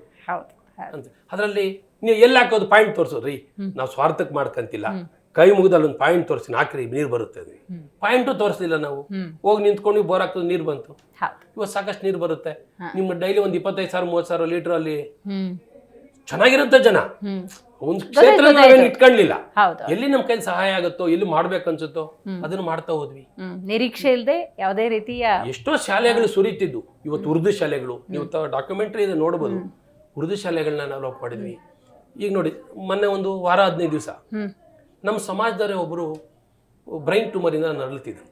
ಅಂತ. ಅದರಲ್ಲಿ ನೀವು ಎಲ್ಲಿ ಹಾಕೋದು ಪಾಯಿಂಟ್ ತೋರಿಸೋದ್ರಿ, ನಾವು ಸ್ವಾರ್ಥಕ್ಕೆ ಮಾಡ್ಕಂತಿಲ್ಲ, ಕೈ ಮುಗಿದಲ್ಲಿ ಒಂದು ಪಾಯಿಂಟ್ ತೋರಿಸಿ ಹಾಕ್ರಿ ನೀರು ಬರುತ್ತೆ. ಪಾಯಿಂಟು ತೋರಿಸ್ಲಿಲ್ಲ, ನಾವು ಹೋಗಿ ನಿಂತ್ಕೊಂಡು ಬೋರ್ ಹಾಕೋದು ನೀರು ಬಂತು. ಇವತ್ತು ಸಾಕಷ್ಟು ನೀರು ಬರುತ್ತೆ. ನಿಮ್ಮ ಡೈಲಿ ಒಂದು 25,000-30,000 ಲೀಟರ್ ಅಲ್ಲಿ ಚೆನ್ನಾಗಿರುತ್ತೆ. ಜನ ಒಂದು ಕ್ಷೇತ್ರ ನಾವೇನು ಇಟ್ಕೊಂಡ್ಲಿಲ್ಲ, ಎಲ್ಲಿ ನಮ್ಮ ಕೈಲಿ ಸಹಾಯ ಆಗುತ್ತೋ, ಎಲ್ಲಿ ಮಾಡ್ಬೇಕನ್ಸುತ್ತೋ ಅದನ್ನ ಮಾಡ್ತಾ ಹೋದ್ವಿ. ನಿರೀಕ್ಷೆ ಇಲ್ಲದೆ ಯಾವುದೇ ರೀತಿಯ ಎಷ್ಟೋ ಶಾಲೆಗಳು ಸುರಿತಿದ್ದು. ಇವತ್ತು ಉರ್ದು ಶಾಲೆಗಳು, ನೀವು ಡಾಕ್ಯುಮೆಂಟ್ರಿ ಇದೆ ನೋಡ್ಬೋದು, ಉರ್ದು ಶಾಲೆಗಳನ್ನ ಡೆವಲಪ್ ಮಾಡಿದ್ವಿ. ಈಗ ನೋಡಿ, ಮೊನ್ನೆ ಒಂದು ವಾರ 15 ದಿವಸ ನಮ್ಮ ಸಮಾಜದವರೇ ಒಬ್ಬರು ಬ್ರೈನ್ ಟ್ಯೂಮರ್ ಇಂದ ನರಳುತ್ತಿದ್ರು.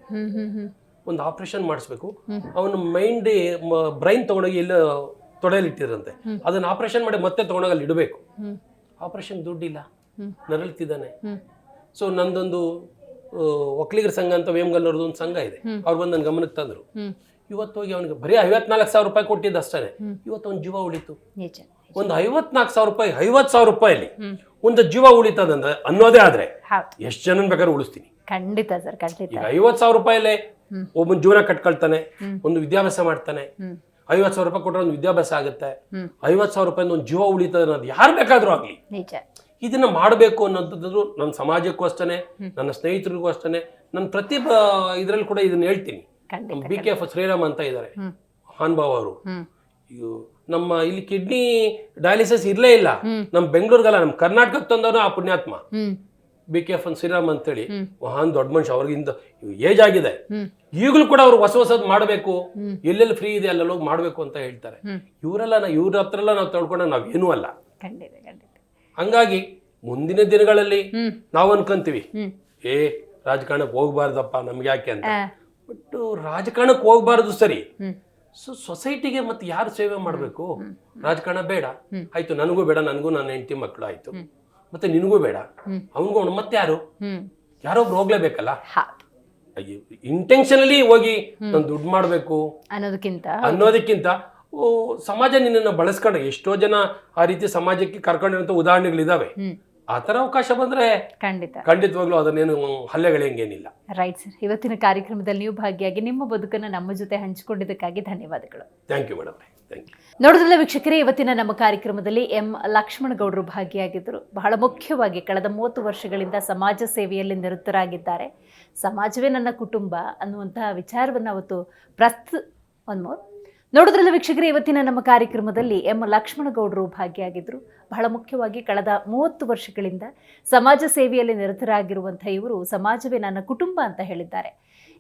ಒಂದು ಆಪರೇಷನ್ ಮಾಡಿಸ್ಬೇಕು, ಅವನ ಮೈಂಡ್ ಬ್ರೈನ್ ತಗೊಂಡೋಗಿ ಎಲ್ಲ ತೊಡೆಯಲ್ಲಿಟ್ಟಿರಂತೆ. ಅದನ್ನ ಆಪರೇಷನ್ ಮಾಡಿ ಮತ್ತೆ ತಗೊಂಡೋಗಿ ಅಲ್ಲಿ ಇಡಬೇಕು. ಆಪರೇಷನ್ ದುಡ್ಡಿಲ್ಲ, ನರಳುತ್ತಿದ್ದಾನೆ. ಸೊ ನಂದೊಂದು ಒಕ್ಕಲಿಗರ ಸಂಘ ಅಂತ ವೇಮಗಲ್ಲವ್ರದ್ದು ಒಂದು ಸಂಘ ಇದೆ, ಅವ್ರು ಬಂದು ನನ್ನ ಗಮನಕ್ಕೆ ತಂದ್ರು. ಇವತ್ತು ಹೋಗಿ ಅವನಿಗೆ ಬರೀ 54,000 ರೂಪಾಯಿ ಕೊಟ್ಟಿದ್ದು ಅಷ್ಟೇ. ಇವತ್ತು ಒಂದು ಜೀವ ಉಳಿತು. ಒಂದು 54,000 ರೂಪಾಯಿ, 50,000 ರೂಪಾಯಲ್ಲಿ ಒಂದು ಜೀವ ಉಳಿತದಂದ್ರೆ ಅನ್ನೋದೇ ಆದ್ರೆ ಎಷ್ಟು ಜನ ಬೇಕಾದ್ರೆ ಉಳಿಸ್ತೀನಿ. ಖಂಡಿತ ಸರ್, ಖಂಡಿತ. ಈಗ 50,000 ರೂಪಾಯಿಲೆ ಒಬ್ಬನ ಜೀವನ ಕಟ್ಕೊಳ್ತಾನೆ, ಒಂದು ವಿದ್ಯಾಭ್ಯಾಸ ಮಾಡ್ತಾನೆ. 50,000 ರೂಪಾಯಿ ಕೊಟ್ಟರೆ ಒಂದು ವಿದ್ಯಾಭ್ಯಾಸ ಆಗುತ್ತೆ. 50,000 ರೂಪಾಯಿಂದ ಒಂದು ಜೀವ ಉಳಿತದೆ ಅನ್ನೋದು ಯಾರು ಬೇಕಾದ್ರೂ ಆಗ್ಲಿ. ಇದನ್ನ ಮಾಡಬೇಕು ಅನ್ನೋಂಥದ್ದು ನನ್ನ ಸಮಾಜಕ್ಕೂ ಅಷ್ಟೇ, ನನ್ನ ಸ್ನೇಹಿತರಿಗೂ ಅಷ್ಟೇ, ನನ್ನ ಪ್ರತಿ ಇದ್ರಲ್ಲಿ ಕೂಡ ಇದನ್ನ ಹೇಳ್ತೀನಿ. BKF ಶ್ರೀರಾಮ್ ಅಂತ ಇದ್ದಾರೆ, ಹಾನ್ಭಾವ್ ಅವರು. ನಮ್ಮ ಇಲ್ಲಿ ಕಿಡ್ನಿ ಡಯಾಲಿಸಿಸ್ ಇರ್ಲೇ ಇಲ್ಲ, ನಮ್ ಬೆಂಗಳೂರಿಗಲ್ಲ, ನಮ್ ಕರ್ನಾಟಕಕ್ಕೆ ತಂದವನು ಆ ಪುಣ್ಯಾತ್ಮ. BKF ಶ್ರೀರಾಮ್ ಅಂತೇಳಿ ಮಹಾನ್ ದೊಡ್ಡ ಮನುಷ್ಯ. ಅವ್ರಿಗಿಂತ ಏಜ್ ಆಗಿದೆ, ಈಗಲೂ ಕೂಡ ಅವ್ರು ಹೊಸದ್ ಮಾಡಬೇಕು, ಎಲ್ಲೆಲ್ಲಿ ಫ್ರೀ ಇದೆ ಅಲ್ಲೆಲ್ಲ ಹೋಗಿ ಮಾಡ್ಬೇಕು ಅಂತ ಹೇಳ್ತಾರೆ. ಇವ್ರ ಹತ್ರ ಎಲ್ಲ ನಾವು ತಳ್ಕೊಂಡ ನಾವೇನೂ ಅಲ್ಲ. ಹಂಗಾಗಿ ಮುಂದಿನ ದಿನಗಳಲ್ಲಿ ನಾವು ಅನ್ಕೊಂತೀವಿ, ರಾಜಕಾರಣಕ್ಕೆ ಹೋಗ್ಬಾರ್ದಪ್ಪ ನಮ್ಗೆ ಯಾಕೆ ಅಂತ. ಬಟ್ ರಾಜಕಾರಣಕ್ಕೆ ಹೋಗ್ಬಾರ್ದು ಸರಿ, ಸೊಸೈಟಿಗೆ ಮತ್ತೆ ಯಾರು ಸೇವೆ ಮಾಡಬೇಕು? ರಾಜಕಾರಣ ಬೇಡ ಆಯ್ತು, ನನಗೂ ಬೇಡ, ನನಗೂ ನನ್ನ ಹೆಂಡತಿ ಮಕ್ಕಳು ಆಯ್ತು, ಮತ್ತೆ ನಿನಗೂ ಬೇಡ, ಅವನಿಗೂ ಮತ್ತೆ ಯಾರೊಬ್ರು ಹೋಗ್ಲೇಬೇಕಲ್ಲ. ಇಂಟೆನ್ಷನಲಿ ಹೋಗಿ ನಾನು ದುಡ್ಡು ಮಾಡ್ಬೇಕು ಅನ್ನೋದಕ್ಕಿಂತ ಸಮಾಜ ನಿನ್ನನ್ನು ಬಳಸ್ಕೊಂಡ ಎಷ್ಟೋ ಜನ ಆ ರೀತಿ ಸಮಾಜಕ್ಕೆ ಕರ್ಕೊಂಡಿರೋ ಉದಾಹರಣೆಗಳಿದಾವೆ. ಆ ತರ ಅವಕಾಶ ಬಂದ್ರೆ ಖಂಡಿತವಾಗ್ಲೂ ಅದನ್ನೇನು ಹಲ್ಲೆಗಳೇನಿಲ್ಲ. ರೈಟ್ ಸರ್, ಇವತ್ತಿನ ಕಾರ್ಯಕ್ರಮದಲ್ಲಿ ನೀವು ಭಾಗಿಯಾಗಿ ನಿಮ್ಮ ಬದುಕನ್ನು ನಮ್ಮ ಜೊತೆ ಹಂಚಿಕೊಂಡಿದ್ದಕ್ಕಾಗಿ ಧನ್ಯವಾದಗಳು. Thank you madam. ನೋಡಿದ್ರಲ್ಲ ವೀಕ್ಷಕರೇ, ಇವತ್ತಿನ ನಮ್ಮ ಕಾರ್ಯಕ್ರಮದಲ್ಲಿ ಲಕ್ಷ್ಮಣಗೌಡರು ಭಾಗಿಯಾಗಿದ್ದರು. ಬಹಳ ಮುಖ್ಯವಾಗಿ ಕಳೆದ 30 ವರ್ಷಗಳಿಂದ ಸಮಾಜ ಸೇವೆಯಲ್ಲಿ ನಿರತರಾಗಿದ್ದಾರೆ. ಸಮಾಜವೇ ನನ್ನ ಕುಟುಂಬ ಅನ್ನುವಂತಹ ವಿಚಾರವನ್ನು ಅವತ್ತು ನೋಡಿದ್ರಲ್ಲ ವೀಕ್ಷಕರೇ, ಇವತ್ತಿನ ನಮ್ಮ ಕಾರ್ಯಕ್ರಮದಲ್ಲಿ ಲಕ್ಷ್ಮಣಗೌಡರು ಭಾಗಿಯಾಗಿದ್ದರು. ಬಹಳ ಮುಖ್ಯವಾಗಿ ಕಳೆದ 30 ವರ್ಷಗಳಿಂದ ಸಮಾಜ ಸೇವೆಯಲ್ಲಿ ನಿರತರಾಗಿರುವಂಥ ಇವರು ಸಮಾಜವೇ ನನ್ನ ಕುಟುಂಬ ಅಂತ ಹೇಳಿದ್ದಾರೆ.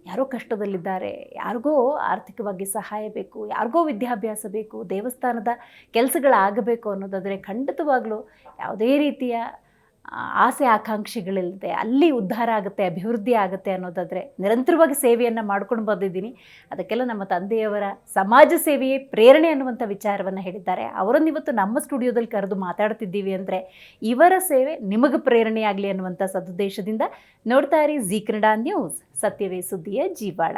ಯಾರೋ ಕಷ್ಟದಲ್ಲಿದ್ದಾರೆ, ಯಾರಿಗೋ ಆರ್ಥಿಕವಾಗಿ ಸಹಾಯ ಬೇಕು, ಯಾರಿಗೋ ವಿದ್ಯಾಭ್ಯಾಸ ಬೇಕು, ದೇವಸ್ಥಾನದ ಕೆಲಸಗಳಾಗಬೇಕು ಅನ್ನೋದಾದರೆ ಖಂಡಿತವಾಗ್ಲೂ ಯಾವುದೇ ರೀತಿಯ ಆಸೆ ಆಕಾಂಕ್ಷೆಗಳಿಲ್ಲದೆ ಅಲ್ಲಿ ಉದ್ಧಾರ ಆಗುತ್ತೆ, ಅಭಿವೃದ್ಧಿ ಆಗುತ್ತೆ ಅನ್ನೋದಾದರೆ ನಿರಂತರವಾಗಿ ಸೇವೆಯನ್ನು ಮಾಡ್ಕೊಂಡು ಬಂದಿದ್ದೀನಿ. ಅದಕ್ಕೆಲ್ಲ ನಮ್ಮ ತಂದೆಯವರ ಸಮಾಜ ಸೇವೆಯೇ ಪ್ರೇರಣೆ ಅನ್ನುವಂಥ ವಿಚಾರವನ್ನು ಹೇಳಿದ್ದಾರೆ. ಅವರನ್ನು ಇವತ್ತು ನಮ್ಮ ಸ್ಟುಡಿಯೋದಲ್ಲಿ ಕರೆದು ಮಾತಾಡ್ತಿದ್ದೀವಿ ಅಂದರೆ ಇವರ ಸೇವೆ ನಿಮಗೆ ಪ್ರೇರಣೆಯಾಗಲಿ ಅನ್ನುವಂಥ ಸದುದ್ದೇಶದಿಂದ ನೋಡ್ತಾ ಇರಿ ಜೀ ಕನ್ನಡ ನ್ಯೂಸ್, ಸತ್ಯವೇ ಸುದ್ದಿಯ ಜೀವಾಳ.